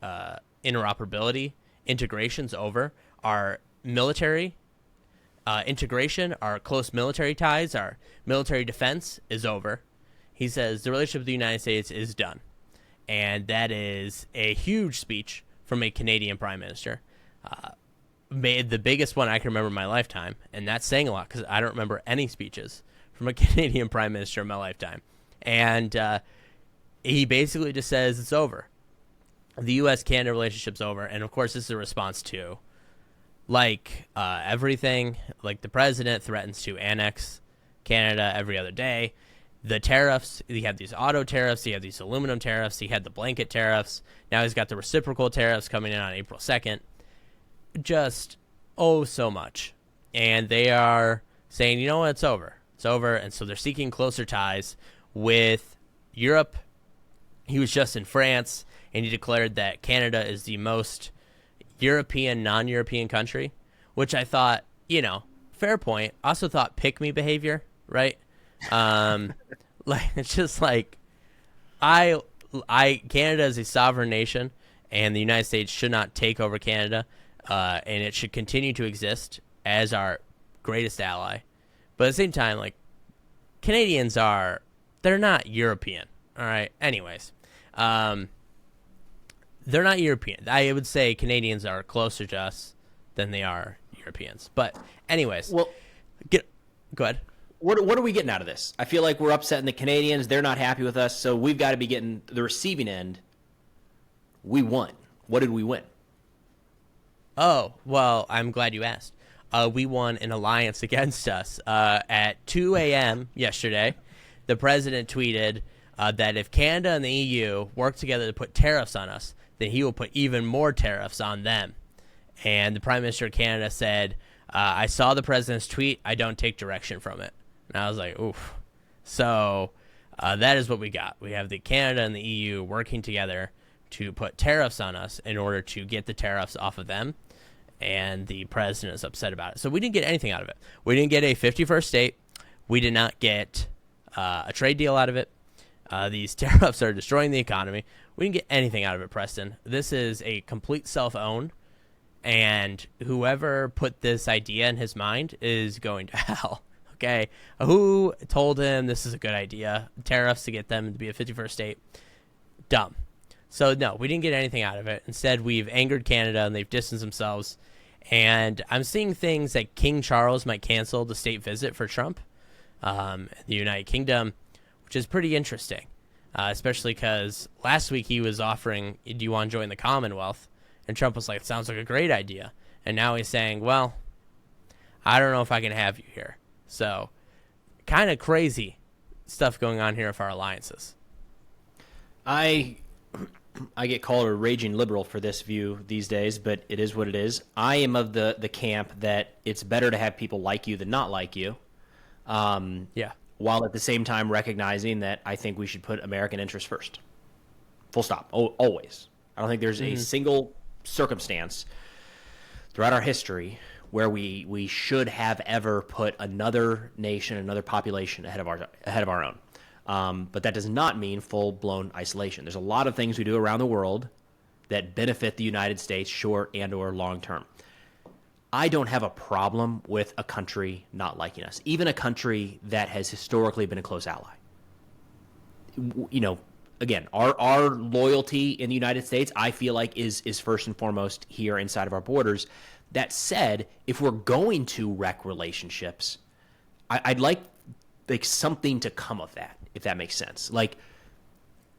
interoperability, integration's over. Our military integration, our close military ties, our military defense is over. He says the relationship with the United States is done. And that is a huge speech from a Canadian Prime Minister. Made the biggest one I can remember in my lifetime. And that's saying a lot because I don't remember any speeches from a Canadian Prime Minister in my lifetime. And he basically just says it's over. The U.S.-Canada relationship's over. And, of course, this is a response to, like, everything. Like, the president threatens to annex Canada every other day. The tariffs, he had these auto tariffs, he had these aluminum tariffs, he had the blanket tariffs. Now he's got the reciprocal tariffs coming in on April 2nd. Just, so much. And they are saying, you know what, it's over. It's over. And so they're seeking closer ties with Europe. He was just in France, and he declared that Canada is the most European, non-European country, which I thought, fair point. Also thought pick-me behavior, right? Like, it's just like, Canada is a sovereign nation, and the United States should not take over Canada, and it should continue to exist as our greatest ally. But at the same time, like, Canadians they're not European. All right. Anyways, they're not European. I would say Canadians are closer to us than they are Europeans. But anyways, well, Go ahead. What are we getting out of this? I feel like we're upsetting the Canadians. They're not happy with us, so we've got to be getting the receiving end. We won. What did we win? Oh, well, I'm glad you asked. We won an alliance against us. At 2 a.m. yesterday, the president tweeted that if Canada and the EU work together to put tariffs on us, then he will put even more tariffs on them. And the Prime Minister of Canada said, I saw the president's tweet. I don't take direction from it. And I was like, oof. So that is what we got. We have the Canada and the EU working together to put tariffs on us in order to get the tariffs off of them. And the president is upset about it. So we didn't get anything out of it. We didn't get a 51st state. We did not get a trade deal out of it. These tariffs are destroying the economy. We didn't get anything out of it, Preston. This is a complete self-own. And whoever put this idea in his mind is going to hell. Okay? Who told him this is a good idea? Tariffs to get them to be a 51st state? Dumb. So, no, we didn't get anything out of it. Instead, we've angered Canada, and they've distanced themselves. And I'm seeing things like King Charles might cancel the state visit for Trump, the United Kingdom, which is pretty interesting, especially because last week he was offering, do you want to join the Commonwealth? And Trump was like, sounds like a great idea. And now he's saying, well, I don't know if I can have you here. So, kind of crazy stuff going on here with our alliances. I get called a raging liberal for this view these days, but it is what it is. I am of the camp that it's better to have people like you than not like you. Yeah. While at the same time recognizing that I think we should put American interests first. Full stop. Always. I don't think there's a single circumstance throughout our history where we should have ever put another nation, another population ahead of our own. But that does not mean full-blown isolation. There's a lot of things we do around the world that benefit the United States short and or long-term. I don't have a problem with a country not liking us, even a country that has historically been a close ally. You know, again, our loyalty in the United States, I feel like, is first and foremost here inside of our borders. That said, if we're going to wreck relationships, I'd like something to come of that, if that makes sense. Like,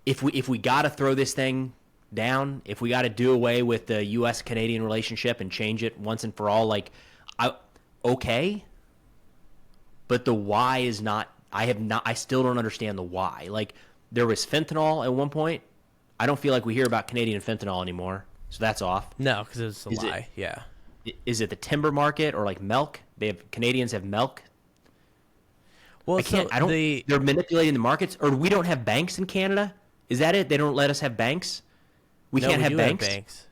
if we got to throw this thing down, if we got to do away with the U.S.-Canadian relationship and change it once and for all, okay. But the why is not. I still don't understand the why. Like, there was fentanyl at one point. I don't feel like we hear about Canadian fentanyl anymore, so that's off. No, because it's a lie. Yeah. Is it the timber market or like milk? Canadians have milk. Well, they're manipulating the markets, or we don't have banks in Canada. Is that it? They don't let us have banks. We can't have banks.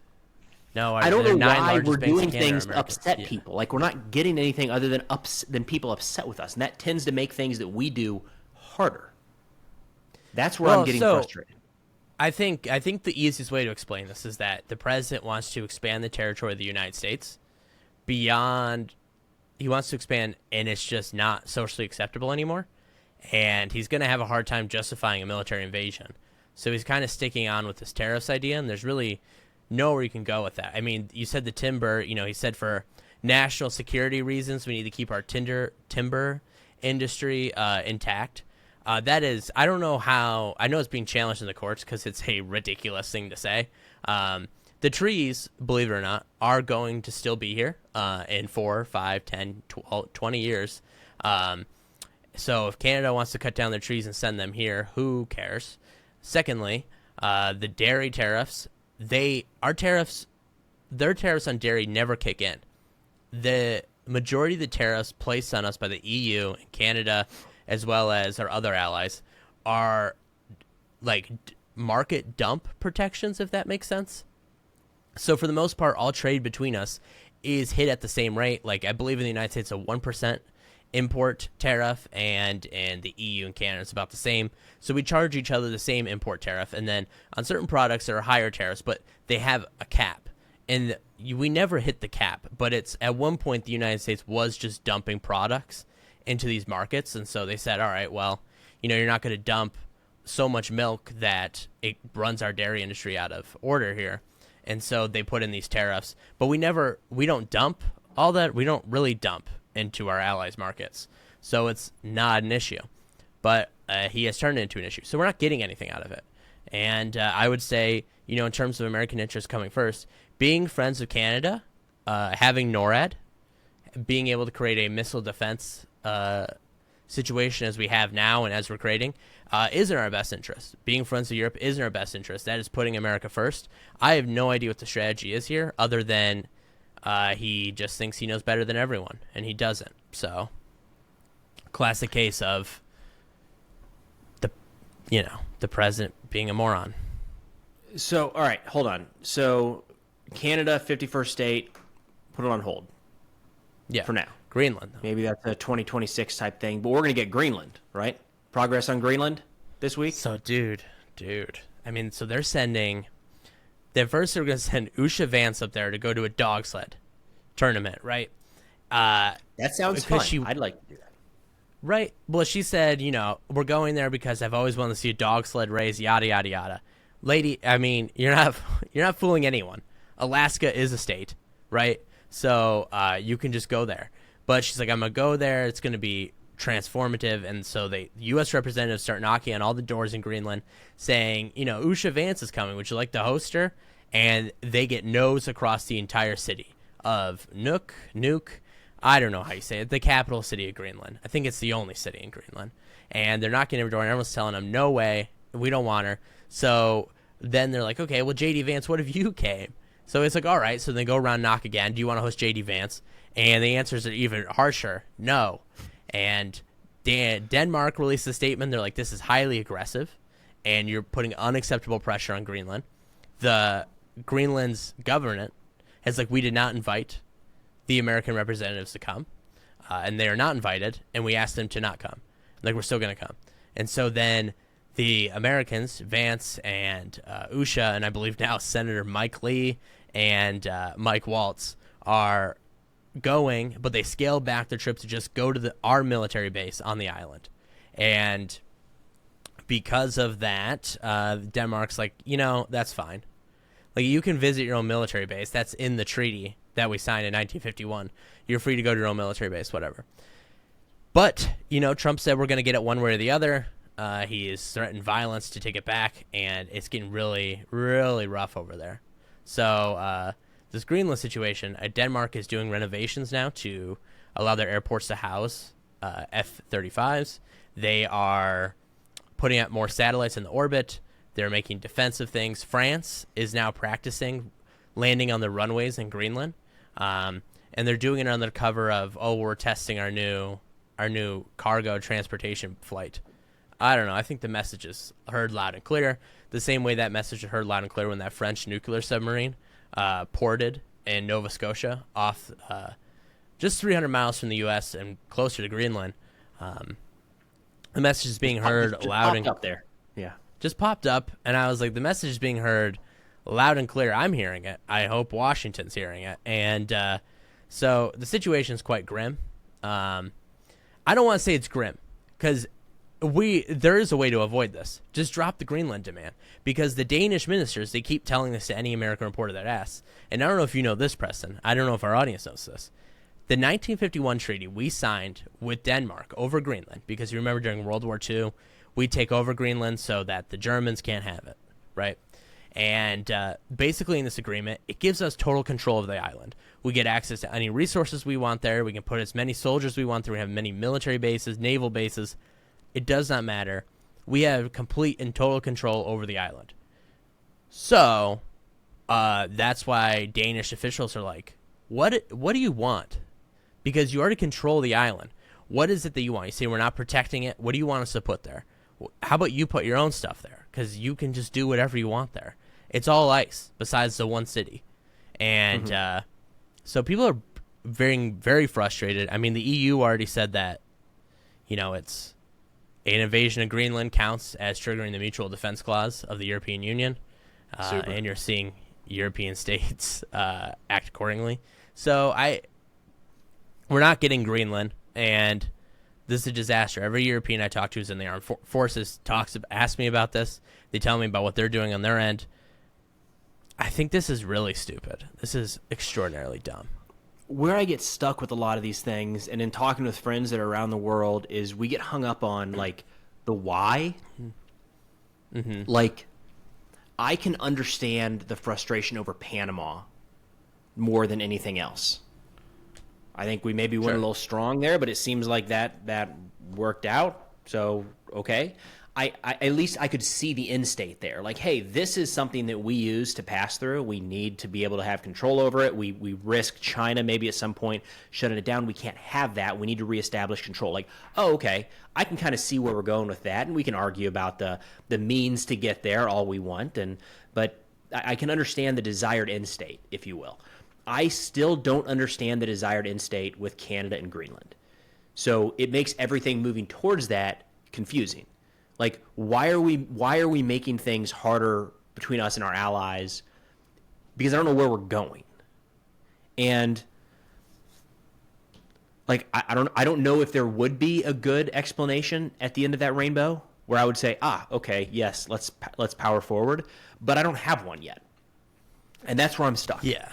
No, I don't know why we're doing things to upset people. Like, we're not getting anything other than people upset with us, and that tends to make things that we do harder. That's where I'm getting frustrated. I think the easiest way to explain this is that the president wants to expand the territory of the United States beyond. He wants to expand, and it's just not socially acceptable anymore. And he's going to have a hard time justifying a military invasion. So he's kind of sticking on with this tariffs idea, and there's really nowhere you can go with that. I mean, you said the timber, he said for national security reasons, we need to keep our timber industry intact. That is, I don't know how, I know it's being challenged in the courts because it's a ridiculous thing to say. The trees, believe it or not, are going to still be here in 4, 5, 10, 12, 20 years. So if Canada wants to cut down their trees and send them here, who cares? Secondly, the dairy tariffs, their tariffs on dairy never kick in. The majority of the tariffs placed on us by the EU and Canada, as well as our other allies, are like market dump protections, if that makes sense. So for the most part, all trade between us is hit at the same rate. Like, I believe in the United States, a 1% import tariff, and in the EU and Canada, it's about the same. So we charge each other the same import tariff. And then on certain products, there are higher tariffs, but they have a cap. And we never hit the cap. But it's at one point, the United States was just dumping products into these markets. And so they said, all right, well, you're not going to dump so much milk that it runs our dairy industry out of order here. And so they put in these tariffs, but we don't dump all that. We don't really dump into our allies' markets. so it's not an issue. But he has turned it into an issue, so we're not getting anything out of it. And I would say, in terms of American interests coming first, being friends with Canada, having NORAD, being able to create a missile defense situation as we have now and as we're creating, is in our best interest. Being friends with Europe is in our best interest. That is putting America first. I have no idea what the strategy is here, other than he just thinks he knows better than everyone, and he doesn't. So, classic case of the president being a moron. So, all right, hold on. So, Canada, 51st state, put it on hold. Yeah. For now. Greenland, though. Maybe that's a 2026 type thing, but we're going to get Greenland, right? Progress on Greenland this week? So, dude. I mean, so they're sending... First, they're going to send Usha Vance up there to go to a dog sled tournament, right? That sounds fun. I'd like to do that. Right. Well, she said, we're going there because I've always wanted to see a dog sled race, yada, yada, yada. Lady, I mean, you're not fooling anyone. Alaska is a state, right? So you can just go there. But she's like, I'm going to go there. It's going to be transformative. And so the U.S. representatives start knocking on all the doors in Greenland saying, Usha Vance is coming. Would you like to host her? And they get no's across the entire city of Nuuk. I don't know how you say it. The capital city of Greenland. I think it's the only city in Greenland. And they're knocking every door, and everyone's telling them, no way, we don't want her. So then they're like, okay, well, J.D. Vance, what if you came? So it's like, all right. So they go around, knock again. Do you want to host J.D. Vance? And the answers are even harsher. No. And Denmark released a statement. They're like, this is highly aggressive, and you're putting unacceptable pressure on Greenland. The Greenland's government has we did not invite the American representatives to come, and they are not invited, and we asked them to not come. We're still going to come. And so then the Americans, Vance and Usha, and I believe now Senator Mike Lee and Mike Waltz, are going, but they scaled back their trip to just go to our military base on the island. And because of that, Denmark's like, that's fine. You can visit your own military base. That's in the treaty that we signed in 1951. You're free to go to your own military base, whatever. But, Trump said we're going to get it one way or the other. He has threatened violence to take it back, and it's getting really, really rough over there. So this Greenland situation, Denmark is doing renovations now to allow their airports to house F-35s. They are putting out more satellites in the orbit. They're making defensive things. France is now practicing landing on the runways in Greenland. And they're doing it under the cover of, we're testing our new cargo transportation flight. I don't know. I think the message is heard loud and clear, the same way that message was heard loud and clear when that French nuclear submarine ported in Nova Scotia off just 300 miles from the U.S. and closer to Greenland. The message is being heard loud and up there. Yeah, just popped up, and I was like, the message is being heard loud and clear. I'm hearing it. I hope Washington's hearing it. And so the situation is quite grim. I don't want to say it's grim, because there is a way to avoid this. Just drop the Greenland demand, because the Danish ministers, they keep telling this to any American reporter that asks. And I don't know if you know this, Preston. I don't know if our audience knows this. The 1951 treaty we signed with Denmark over Greenland, because you remember during World War II, we take over Greenland so that the Germans can't have it, right? And basically in this agreement, it gives us total control of the island. We get access to any resources we want there. We can put as many soldiers we want there. We have many military bases, naval bases. It does not matter. We have complete and total control over the island. So that's why Danish officials are like, what do you want? Because you already control the island. What is it that you want? You say we're not protecting it. What do you want us to put there? How about you put your own stuff there? Because you can just do whatever you want there. It's all ice besides the one city. And so people are very, very frustrated. I mean, the EU already said that, it's an invasion of Greenland counts as triggering the mutual defense clause of the European Union. And you're seeing European states act accordingly. So we're not getting Greenland, and this is a disaster. Every European I talk to who's in the armed forces asks me about this. They tell me about what they're doing on their end. I think this is really stupid. This is extraordinarily dumb. where I get stuck with a lot of these things, and in talking with friends that are around the world, is we get hung up on like the why. Mm-hmm. Like, I can understand the frustration over Panama more than anything else. I think we maybe went a little strong there, but it seems like that worked out. So, okay. I at least I could see the end state there. Like, hey, this is something that we use to pass through. We need to be able to have control over it. We risk China maybe at some point shutting it down. We can't have that. We need to reestablish control. Like, oh, okay, I can kind of see where we're going with that, and we can argue about the means to get there all we want. But I can understand the desired end state, if you will. I still don't understand the desired end state with Canada and Greenland. So it makes everything moving towards that confusing. Like, why are we making things harder between us and our allies? Because I don't know where we're going. And like, I don't know if there would be a good explanation at the end of that rainbow where I would say, okay, yes, let's power forward, but I don't have one yet. And that's where I'm stuck. Yeah.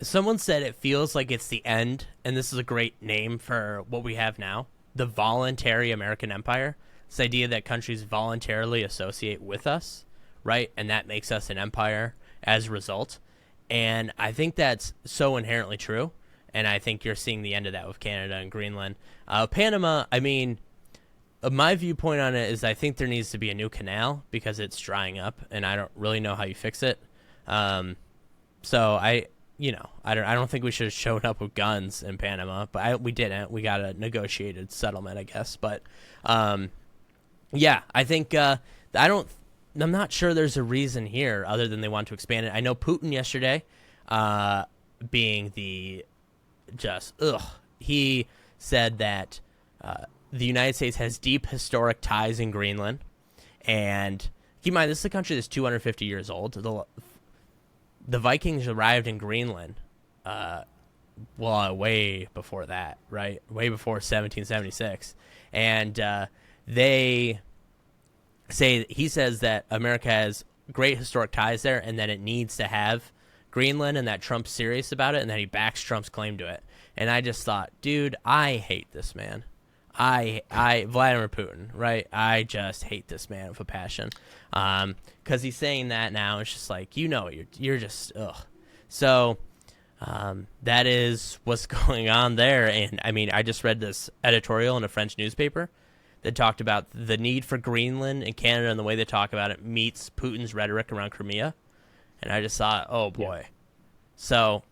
Someone said it feels like it's the end, and this is a great name for what we have now, the voluntary American empire. This idea that countries voluntarily associate with us, right? And that makes us an empire as a result. And I think that's so inherently true. And I think you're seeing the end of that with Canada and Greenland. Panama, I mean, my viewpoint on it is I think there needs to be a new canal because it's drying up, and I don't really know how you fix it. So I don't think we should have shown up with guns in Panama, but we didn't. We got a negotiated settlement, I guess. But yeah, I think I'm not sure there's a reason here other than they want to expand it. I know Putin yesterday, being he said that the United States has deep historic ties in Greenland, and keep in mind this is a country that's 250 years old. The Vikings arrived in Greenland, way before that, right? Way before 1776, and he says that America has great historic ties there, and that it needs to have Greenland, and that Trump's serious about it, and that he backs Trump's claim to it. And I just thought, dude, I hate this man. I Vladimir Putin, right? I just hate this man with a passion. Because he's saying that now. It's just like, you're just, ugh. So that is what's going on there. And, I mean, I just read this editorial in a French newspaper that talked about the need for Greenland and Canada, and the way they talk about it meets Putin's rhetoric around Crimea. And I just thought, oh, boy. Yeah. So,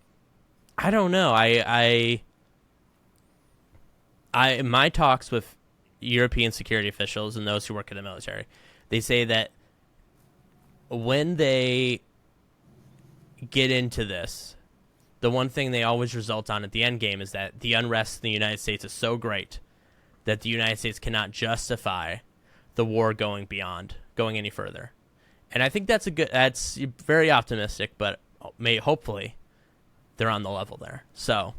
I don't know. I in my talks with European security officials and those who work in the military, they say that when they get into this, the one thing they always result on at the end game is that the unrest in the United States is so great that the United States cannot justify the war going any further. And I think that's very optimistic, but hopefully they're on the level there. So,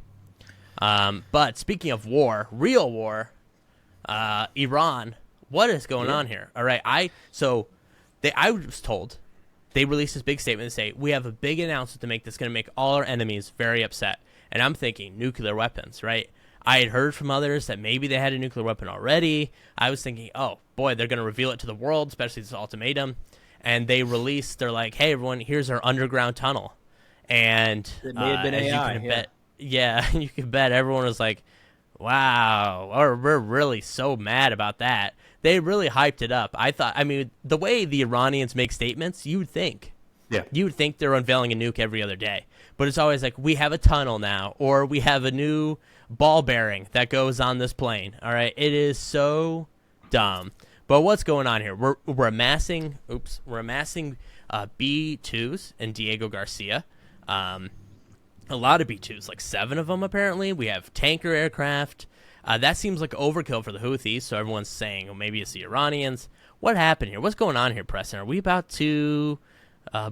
but speaking of war, real war, Iran, what is going on here? All right, I was told they released this big statement to say, we have a big announcement to make that's going to make all our enemies very upset. And I'm thinking nuclear weapons, right? I had heard from others that maybe they had a nuclear weapon already. I was thinking, oh, boy, they're going to reveal it to the world, especially this ultimatum. And they're like, hey, everyone, here's our underground tunnel. And it may have been AI, you can bet everyone was like, wow, or we're really so mad about that. They really hyped it up. The way the Iranians make statements, you would think they're unveiling a nuke every other day. But it's always like, we have a tunnel now, or we have a new ball bearing that goes on this plane. All right, it is so dumb. But what's going on here? We're amassing B-2s and Diego Garcia. A lot of B-2s, like 7 of them apparently. We have tanker aircraft. That seems like overkill for the Houthis, so everyone's saying, well, maybe it's the Iranians. What happened here? What's going on here, Preston? Are we about to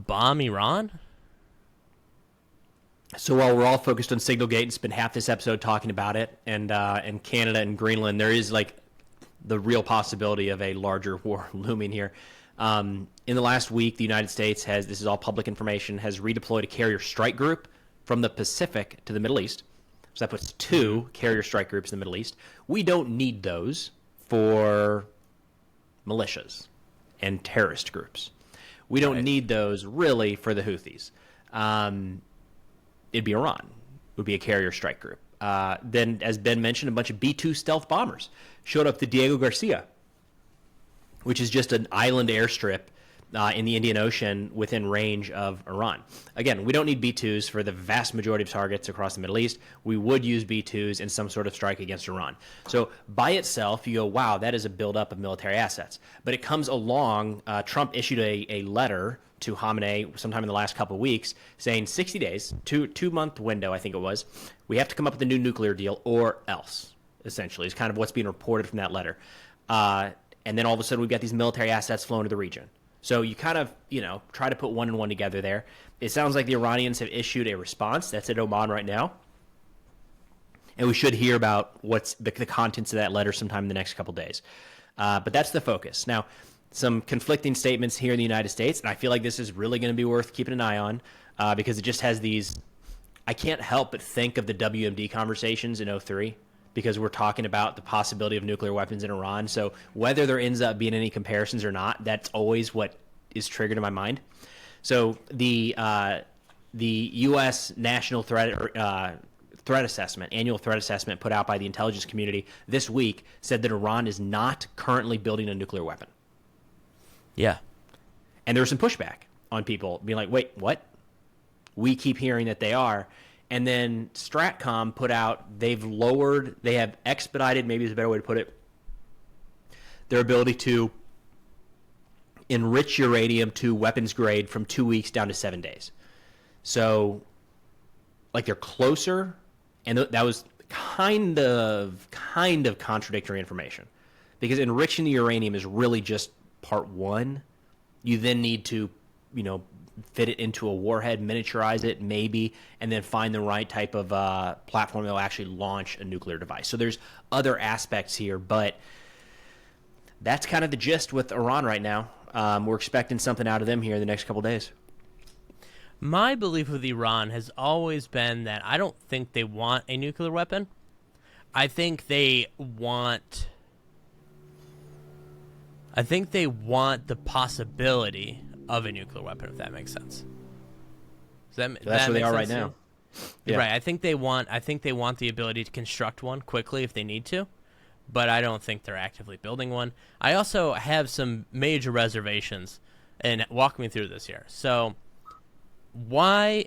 bomb Iran? So while we're all focused on Signal Gate and spend half this episode talking about it, and Canada and Greenland, there is like the real possibility of a larger war looming here. In the last week, the United States this is all public information, has redeployed a carrier strike group from the Pacific to the Middle East. So that puts 2 carrier strike groups in the Middle East. We don't need those for militias and terrorist groups. We don't need those really for the Houthis. It'd be Iran. It would be a carrier strike group. Then, as Ben mentioned, a bunch of B-2 stealth bombers showed up to Diego Garcia, which is just an island airstrip in the Indian Ocean within range of Iran. Again, we don't need B-2s for the vast majority of targets across the Middle East. We would use B-2s in some sort of strike against Iran. So by itself, you go, wow, that is a buildup of military assets. But it comes along, Trump issued a letter to Khamenei sometime in the last couple of weeks saying 60 days, two-month window, I think it was, we have to come up with a new nuclear deal or else, essentially, is kind of what's being reported from that letter. And then all of a sudden we've got these military assets flowing to the region. So you kind of, try to put one and one together there. It sounds like the Iranians have issued a response. That's at Oman right now. And we should hear about what's the contents of that letter sometime in the next couple days. But that's the focus. Now, some conflicting statements here in the United States, and I feel like this is really going to be worth keeping an eye on because it just has these, I can't help but think of the WMD conversations in 2003. Because we're talking about the possibility of nuclear weapons in Iran. So whether there ends up being any comparisons or not, that's always what is triggered in my mind. So the U.S. National Threat Assessment, annual threat assessment put out by the intelligence community this week said that Iran is not currently building a nuclear weapon. Yeah. And there was some pushback on people being like, wait, what? We keep hearing that they are. And then Stratcom put out, they have expedited, maybe is a better way to put it, their ability to enrich uranium to weapons grade from 2 weeks down to 7 days. So, like, they're closer, and that was kind of contradictory information. Because enriching the uranium is really just part one. You then need to, fit it into a warhead, miniaturize it maybe, and then find the right type of platform that will actually launch a nuclear device. So there's other aspects here, but that's kind of the gist with Iran right now. We're expecting something out of them here in the next couple days. My belief with Iran has always been that I don't think they want a nuclear weapon. I think they want the possibility of a nuclear weapon, if that makes sense. That's where they are right now. Yeah. Right. I think they want the ability to construct one quickly if they need to, but I don't think they're actively building one. I also have some major reservations, and walk me through this here. So, why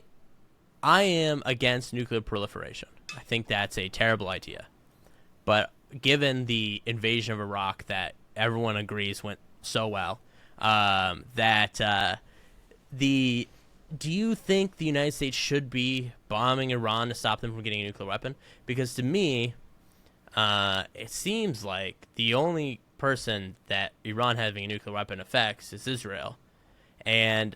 I am against nuclear proliferation. I think that's a terrible idea. But given the invasion of Iraq that everyone agrees went so well, do you think the United States should be bombing Iran to stop them from getting a nuclear weapon? Because to me, it seems like the only person that Iran having a nuclear weapon affects is Israel. And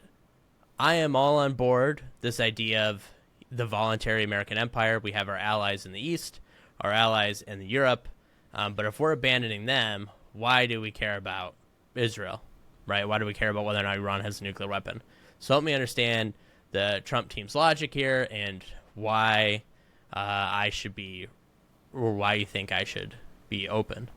I am all on board this idea of the voluntary American empire. We have our allies in the East, our allies in Europe. But if we're abandoning them, why do we care about Israel? Right? Why do we care about whether or not Iran has a nuclear weapon? So help me understand the Trump team's logic here and why why you think I should be open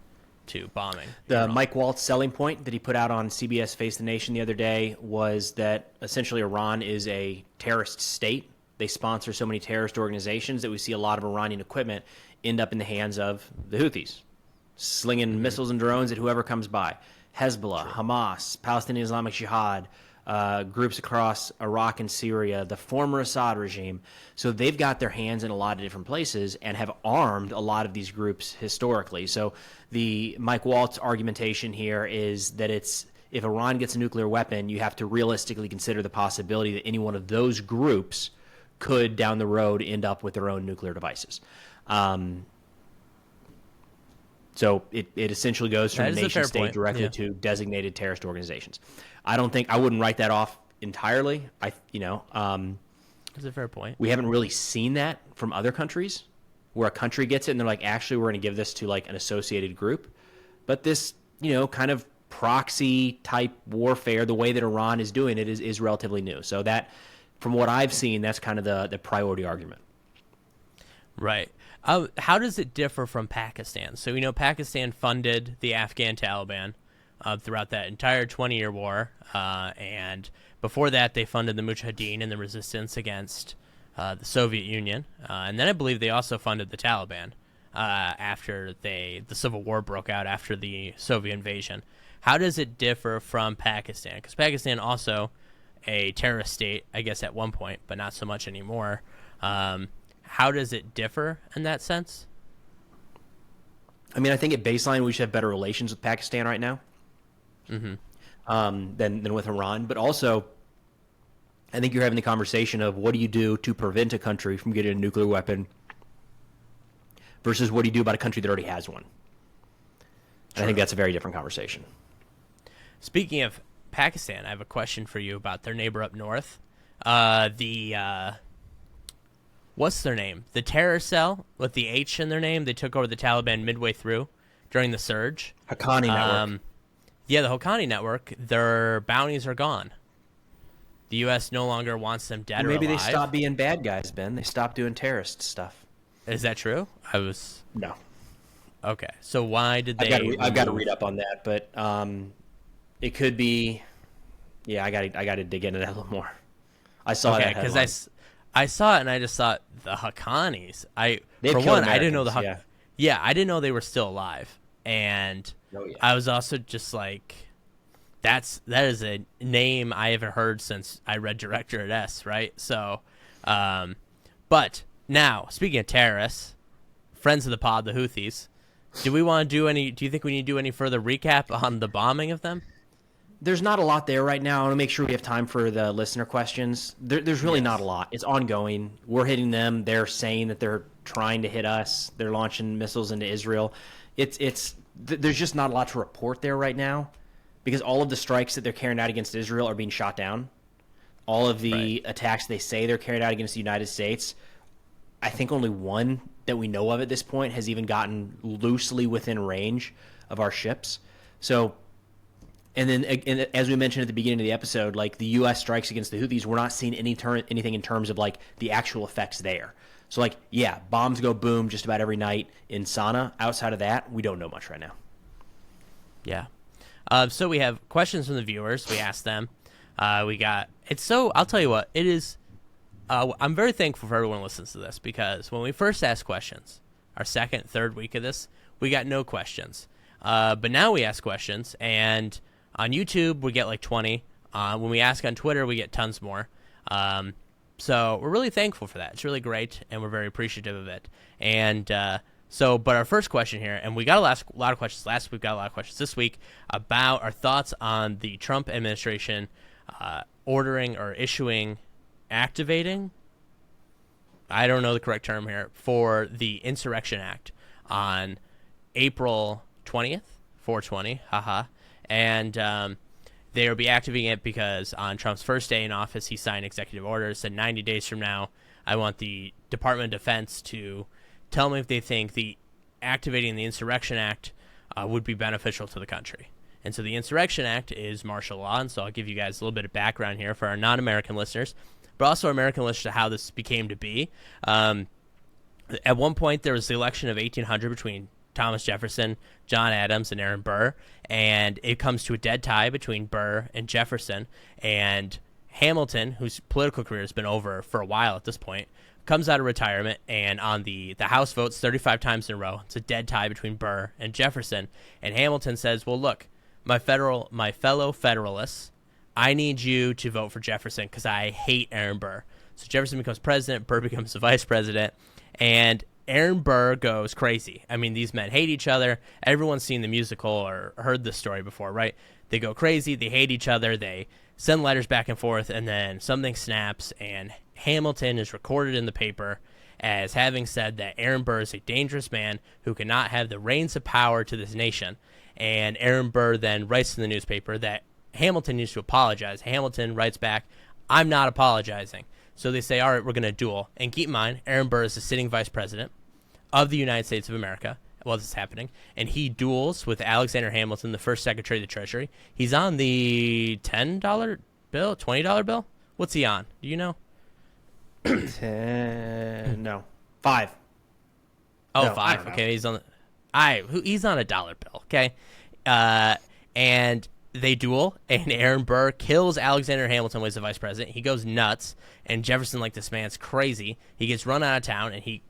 to bombing. The Mike Waltz selling point that he put out on CBS Face the Nation the other day was that essentially Iran is a terrorist state. They sponsor so many terrorist organizations that we see a lot of Iranian equipment end up in the hands of the Houthis, slinging missiles and drones at whoever comes by. Hezbollah, Hamas, Palestinian Islamic Jihad, groups across Iraq and Syria, the former Assad regime. So they've got their hands in a lot of different places and have armed a lot of these groups historically. So the Mike Waltz argumentation here is that if Iran gets a nuclear weapon, you have to realistically consider the possibility that any one of those groups could, down the road, end up with their own nuclear devices. So it essentially goes from nation state directly to designated terrorist organizations. I wouldn't write that off entirely. That's a fair point. We haven't really seen that from other countries where a country gets it and they're like, actually, we're going to give this to like an associated group. But this, kind of proxy type warfare, the way that Iran is doing it is relatively new. So that, from what I've seen, that's kind of the priority argument. Right. How does it differ from Pakistan? So we know Pakistan funded the Afghan Taliban throughout that entire 20-year war, and before that they funded the Mujahideen and the resistance against the Soviet Union, and then I believe they also funded the Taliban after the Civil War broke out after the Soviet invasion. How does it differ from Pakistan? Because Pakistan also a terrorist state, I guess, at one point, but not so much anymore. How does it differ in that sense? I mean, I think at baseline we should have better relations with Pakistan right now than with Iran. But also, I think you're having the conversation of what do you do to prevent a country from getting a nuclear weapon versus what do you do about a country that already has one. And I think that's a very different conversation. Speaking of Pakistan, I have a question for you about their neighbor up north. What's their name? The terror cell with the H in their name. They took over the Taliban midway through during the surge. Haqqani network. Yeah, the Haqqani network. Their bounties are gone. The U.S. no longer wants them dead or alive. Maybe they stopped being bad guys, Ben. They stopped doing terrorist stuff. Is that true? No. Okay, so why did they? I've got to read up on that, but it could be. Yeah, I got to dig into that a little more. I saw that because I saw it and I just thought the Haqqanis. I didn't know the I didn't know they were still alive, and I was also just like, that is a name I haven't heard since I read Director at S, right? So, but now speaking of terrorists, friends of the pod, the Houthis, do you think we need to do any further recap on the bombing of them? There's not a lot there right now. I want to make sure we have time for the listener questions. There's really not a lot. It's ongoing. We're hitting them. They're saying that they're trying to hit us. They're launching missiles into Israel. There's just not a lot to report there right now because all of the strikes that they're carrying out against Israel are being shot down. All of the attacks they say they're carried out against the United States, I think only one that we know of at this point has even gotten loosely within range of our ships. So... And then, as we mentioned at the beginning of the episode, like the U.S. strikes against the Houthis, we're not seeing anything in terms of like the actual effects there. So, like, yeah, bombs go boom just about every night in Sana'a. Outside of that, we don't know much right now. Yeah. So we have questions from the viewers. We asked them. I'll tell you what, it is. I'm very thankful for everyone who listens to this because when we first asked questions, our second, third week of this, we got no questions. But now we ask questions, and on YouTube, we get like 20. When we ask on Twitter, we get tons more. So we're really thankful for that. It's really great, and we're very appreciative of it. And but our first question here, and we got a lot of questions last week, got a lot of questions this week about our thoughts on the Trump administration activating, I don't know the correct term here, for the Insurrection Act on April 20th, 420, haha. And they will be activating it because on Trump's first day in office, he signed executive orders, said 90 days from now, I want the Department of Defense to tell me if they think the activating the Insurrection Act would be beneficial to the country. And so the Insurrection Act is martial law, and so I'll give you guys a little bit of background here for our non-American listeners, but also American listeners to how this became to be. At one point, there was the election of 1800 between Thomas Jefferson, John Adams, and Aaron Burr, and it comes to a dead tie between Burr and Jefferson, and Hamilton, whose political career has been over for a while at this point, comes out of retirement, and on the House votes 35 times in a row, it's a dead tie between Burr and Jefferson, and Hamilton says, well, look, my fellow Federalists, I need you to vote for Jefferson because I hate Aaron Burr. So Jefferson becomes president, Burr becomes the vice president, and Aaron Burr goes crazy. I mean, these men hate each other. Everyone's seen the musical or heard this story before, right? They go crazy. They hate each other. They send letters back and forth, and then something snaps, and Hamilton is recorded in the paper as having said that Aaron Burr is a dangerous man who cannot have the reins of power to this nation. And Aaron Burr then writes in the newspaper that Hamilton needs to apologize. Hamilton writes back, I'm not apologizing. So they say, all right, we're going to duel. And keep in mind, Aaron Burr is the sitting vice president of the United States of America while this is happening, and he duels with Alexander Hamilton, the first Secretary of the Treasury. He's on the $10 bill, $20 bill? What's he on? Do you know? 10, no. 5. Oh, No, I five. don't know. Okay, he's on a dollar bill. Okay, and they duel, and Aaron Burr kills Alexander Hamilton, who was the vice president. He goes nuts, and Jefferson, like, this man's crazy. He gets run out of town, and he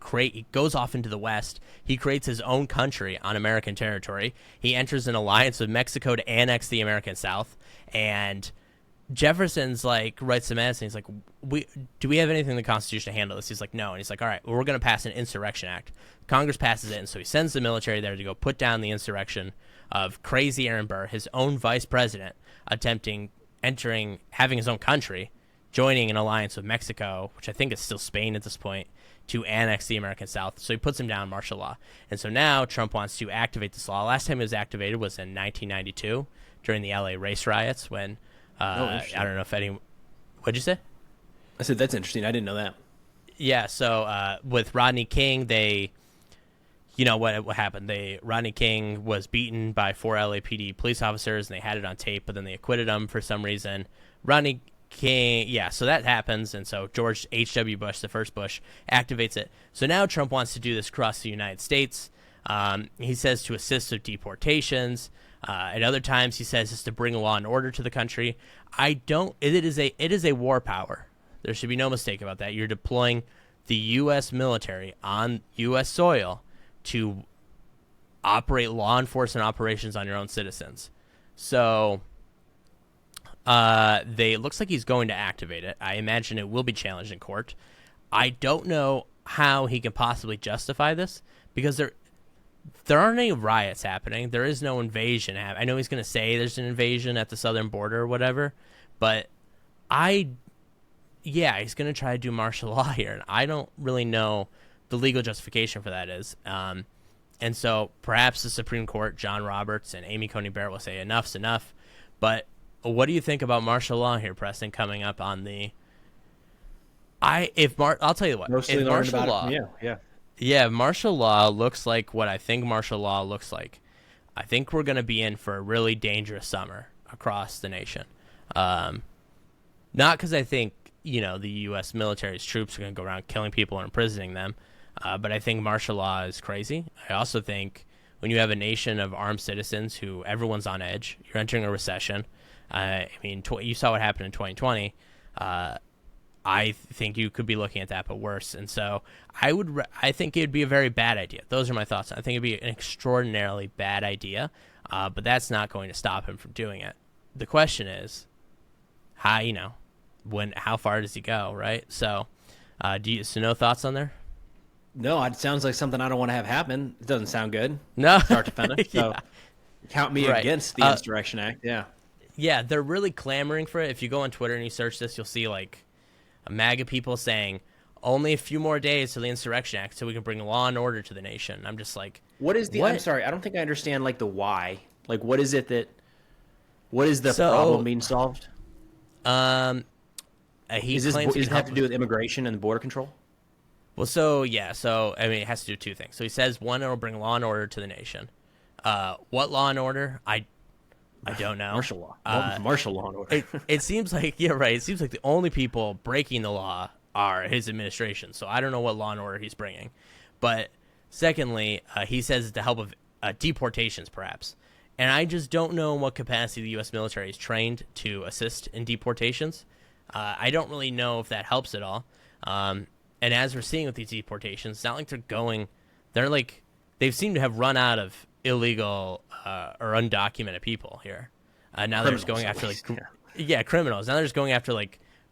goes off into the West. He creates his own country on American territory. He enters an alliance with Mexico to annex the American South, and Jefferson's like writes to Madison. He's like, do we have anything in the Constitution to handle this? He's like, no. And he's like, all right, well, we're going to pass an Insurrection Act. Congress passes it, and so he sends the military there to go put down the insurrection of crazy Aaron Burr, his own vice president, having his own country, joining an alliance with Mexico, which I think is still Spain at this point, to annex the American South. So he puts him down martial law. And so now Trump wants to activate this law. Last time it was activated was in 1992 during the LA race riots when I don't know if any. What'd you say? I said that's interesting. I didn't know that. Yeah. So with Rodney King, what happened? Rodney King was beaten by 4 LAPD police officers, and they had it on tape, but then they acquitted him for some reason. Rodney King, yeah. So that happens, and so George H.W. Bush, the first Bush, activates it. So now Trump wants to do this across the United States. He says to assist with deportations. At other times, he says it's to bring law and order to the country. It is a war power. There should be no mistake about that. You're deploying the U.S. military on U.S. soil to operate law enforcement operations on your own citizens. So, it looks like he's going to activate it. I imagine it will be challenged in court. I don't know how he can possibly justify this because there aren't any riots happening. There is no invasion. I know he's going to say there's an invasion at the southern border or whatever, but he's going to try to do martial law here, and I don't really know the legal justification for that is. And so perhaps the Supreme Court, John Roberts and Amy Coney Barrett will say enough's enough. But what do you think about martial law here, Preston, coming up on the... I'll tell you what. Mostly if martial law... Yeah, martial law looks like what I think martial law looks like. I think we're going to be in for a really dangerous summer across the nation. Not because I think, the U.S. military's troops are going to go around killing people and imprisoning them, but I think martial law is crazy. I also think when you have a nation of armed citizens who everyone's on edge, you're entering a recession. You saw what happened in 2020. I think you could be looking at that, but worse. And so I think it would be a very bad idea. Those are my thoughts. I think it'd be an extraordinarily bad idea, but that's not going to stop him from doing it. The question is, how far does he go, right? So, no thoughts on there? No, it sounds like something I don't want to have happen. It doesn't sound good. No. Start to finish. So Yeah. Count me Right. against the Insurrection Act. Yeah. Yeah, they're really clamoring for it. If you go on Twitter and you search this, you'll see MAGA people saying only a few more days to the Insurrection Act so we can bring law and order to the nation. I'm just like, what is the? What? I'm sorry, I don't think I understand the why. What is it that? What is the problem being solved? Does it have to do with immigration and border control? Well, it has to do with two things. So he says one, it'll bring law and order to the nation. What law and order? I don't know. Martial law. Martial law and order. It seems like, yeah, right. It seems like the only people breaking the law are his administration. So I don't know what law and order he's bringing. But secondly, he says it's to help with deportations, perhaps. And I just don't know in what capacity the U.S. military is trained to assist in deportations. I don't really know if that helps at all. And as we're seeing with these deportations, it's not like they seem to have run out of illegal or undocumented people here. Now they're just going after criminals. Now they're just going after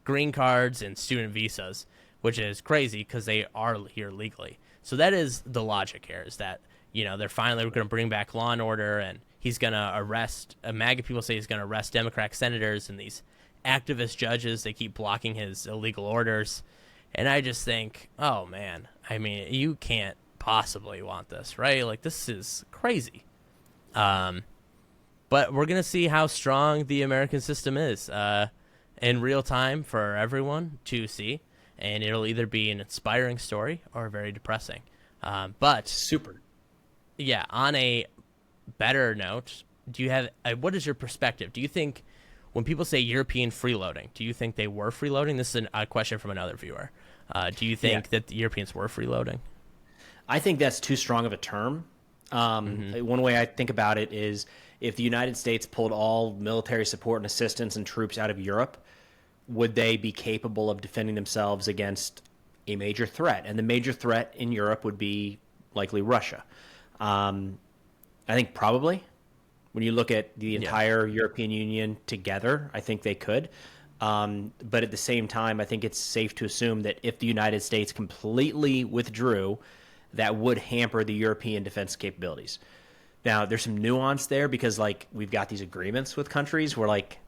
green cards and student visas, which is crazy because they are here legally. So that is the logic here, is that they're finally going to bring back law and order, and he's going to arrest. MAGA people say he's going to arrest Democratic senators and these activist judges. They keep blocking his illegal orders, and I just think, oh man, you can't possibly want this, right? This is crazy. But we're going to see how strong the American system is in real time for everyone to see, and it'll either be an inspiring story or very depressing. But super. Yeah, on a better note, do you have what is your perspective? Do you think when people say European freeloading, do you think they were freeloading? This is a question from another viewer. Do you think that the Europeans were freeloading? I think that's too strong of a term. One way I think about it is if the United States pulled all military support and assistance and troops out of Europe, would they be capable of defending themselves against a major threat? And the major threat in Europe would be likely Russia. I think probably. When you look at the entire European Union together, I think they could. But at the same time, I think it's safe to assume that if the United States completely withdrew, that would hamper the European defense capabilities. Now, there's some nuance there because, like, we've got these agreements with countries where, like,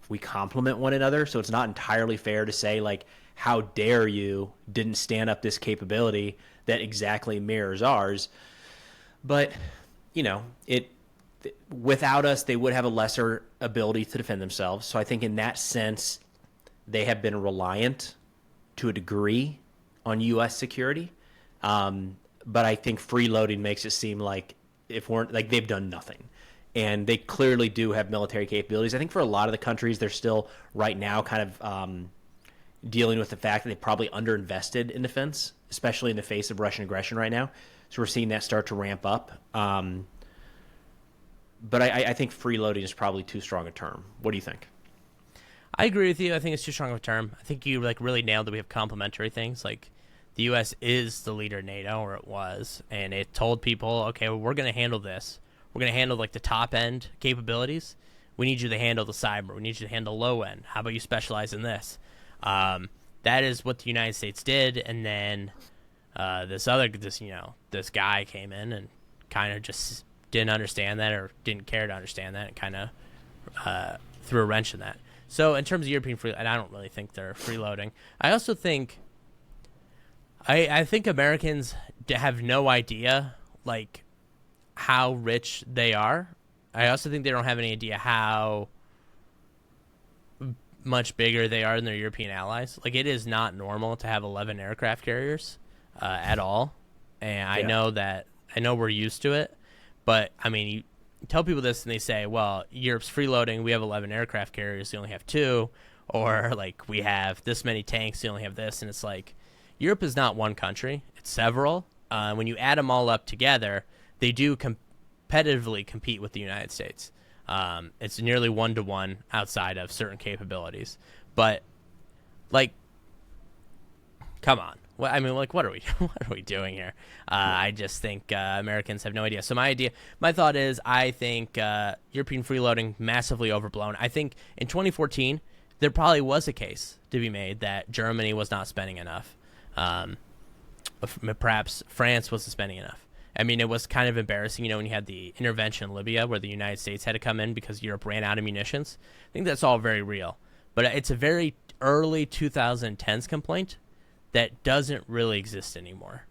we complement one another. So it's not entirely fair to say, like, how dare you didn't stand up this capability that exactly mirrors ours. But, you know, without us, they would have a lesser ability to defend themselves. So I think in that sense, they have been reliant to a degree on U.S. security. But I think freeloading makes it seem like they've done nothing. And they clearly do have military capabilities. I think for a lot of the countries, they're still right now kind of dealing with the fact that they probably underinvested in defense, especially in the face of Russian aggression right now. So we're seeing that start to ramp up. But I think freeloading is probably too strong a term. What do you think? I agree with you. I think it's too strong of a term. I think you really nailed that we have complementary things. Like the U.S. is the leader in NATO, or it was, and it told people, okay, well, we're going to handle this. We're going to handle like the top end capabilities. We need you to handle the cyber. We need you to handle low end. How about you specialize in this? That is what the United States did, and then this guy came in and kind of just didn't understand that or didn't care to understand that and kind of threw a wrench in that. So in terms of European free, and I don't really think they're freeloading. I also think I think Americans have no idea like how rich they are. I also think they don't have any idea how much bigger they are than their European allies. Like it is not normal to have 11 aircraft carriers at all. And I know we're used to it. But, I mean, you tell people this and they say, well, Europe's freeloading. We have 11 aircraft carriers. They only have 2. Or, like, we have this many tanks. They only have this. And it's like, Europe is not one country. It's several. When you add them all up together, they do competitively compete with the United States. It's nearly 1-to-1 outside of certain capabilities. But, like, come on. I mean, like, what are we doing here? I just think Americans have no idea. So my thought is, I think European freeloading massively overblown. I think in 2014 there probably was a case to be made that Germany was not spending enough. Perhaps France wasn't spending enough. I mean, it was kind of embarrassing, when you had the intervention in Libya where the United States had to come in because Europe ran out of munitions. I think that's all very real, but it's a very early 2010s complaint that doesn't really exist anymore.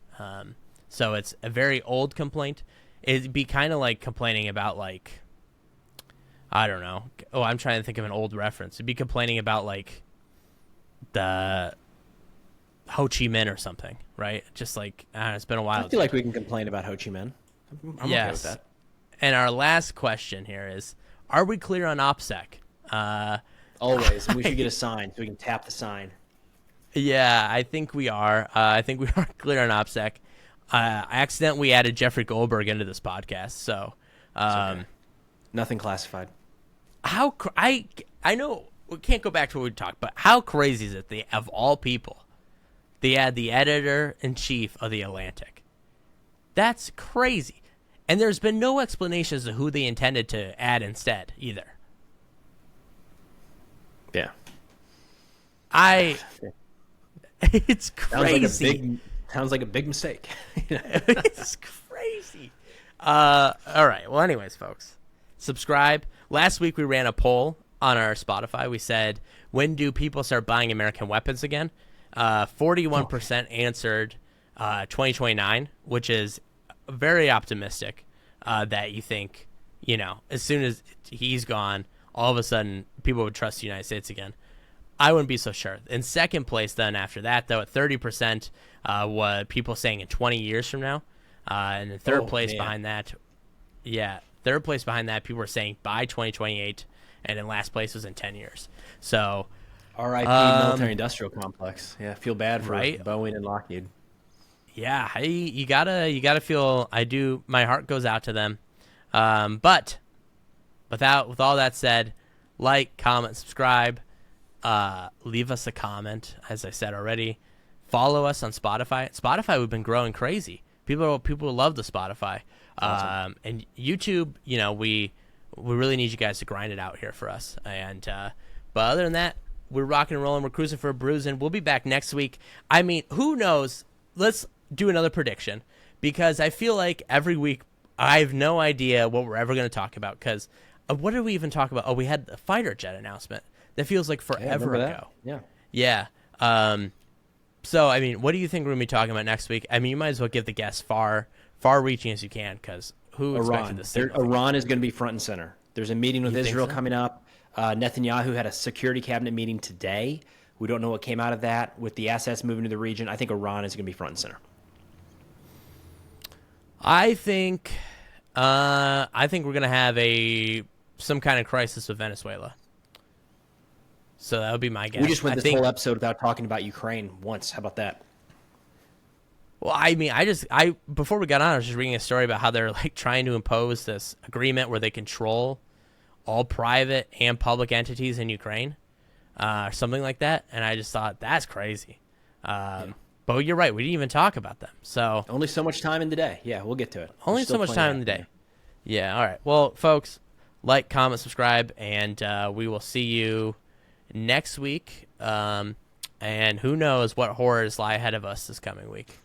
So it's a very old complaint. It'd be kind of like complaining about, like, I don't know. Oh, I'm trying to think of an old reference. It'd be complaining about, like, the Ho Chi Minh or something, right? Just like, it's been a while. I feel like we can complain about Ho Chi Minh. I'm okay with that. And our last question here is, are we clear on OPSEC? Always. We should get a sign so we can tap the sign. Yeah, I think we are. I think we are clear on OPSEC. I accidentally added Jeffrey Goldberg into this podcast, so okay. Nothing classified. I know we can't go back to what we talked, but how crazy is it? Of all people, they add the editor-in-chief of the Atlantic. That's crazy, and there's been no explanation as to who they intended to add instead either. Yeah, It's crazy. Sounds like a big mistake. It's crazy. All right. Well, anyways, folks, subscribe. Last week we ran a poll on our Spotify. We said, when do people start buying American weapons again? 41% answered 2029, which is very optimistic that you think, as soon as he's gone, all of a sudden people would trust the United States again. I wouldn't be so sure. In second place, then, after that, though, at 30%, what people saying in 20 years from now. And in third place behind that, people were saying by 2028, and in last place was in 10 years. So, R.I.P. military-industrial complex. Yeah, feel bad for right? Boeing and Lockheed. Yeah, you gotta feel. I do. My heart goes out to them. But with all that said, like, comment, subscribe, leave us a comment. As I said already, follow us on Spotify. Spotify, we've been growing crazy. People love the Spotify. Awesome. And YouTube, we really need you guys to grind it out here for us. And but other than that, we're rocking and rolling. We're cruising for a bruising. We'll be back next week. I mean, who knows? Let's do another prediction, because I feel like every week I have no idea what we're ever going to talk about. Because what did we even talk about? Oh, we had the fighter jet announcement. That feels like forever ago. Yeah. So, I mean, what do you think we're going to be talking about next week? I mean, you might as well give the guests far-reaching as you can, because who expected this? Iran is going to be front and center. There's a meeting with Israel coming up. Netanyahu had a security cabinet meeting today. We don't know what came out of that. With the assets moving to the region, I think Iran is going to be front and center. I think we're going to have some kind of crisis with Venezuela. So that would be my guess. We just went this whole episode without talking about Ukraine once. How about that? Well, I mean, before we got on, I was just reading a story about how they're like trying to impose this agreement where they control all private and public entities in Ukraine, or something like that. And I just thought, that's crazy. But you're right, we didn't even talk about them. So only so much time in the day. Yeah, we'll get to it. Only so much time in the day. Yeah. All right. Well, folks, like, comment, subscribe, and we will see you next week. And who knows what horrors lie ahead of us this coming week.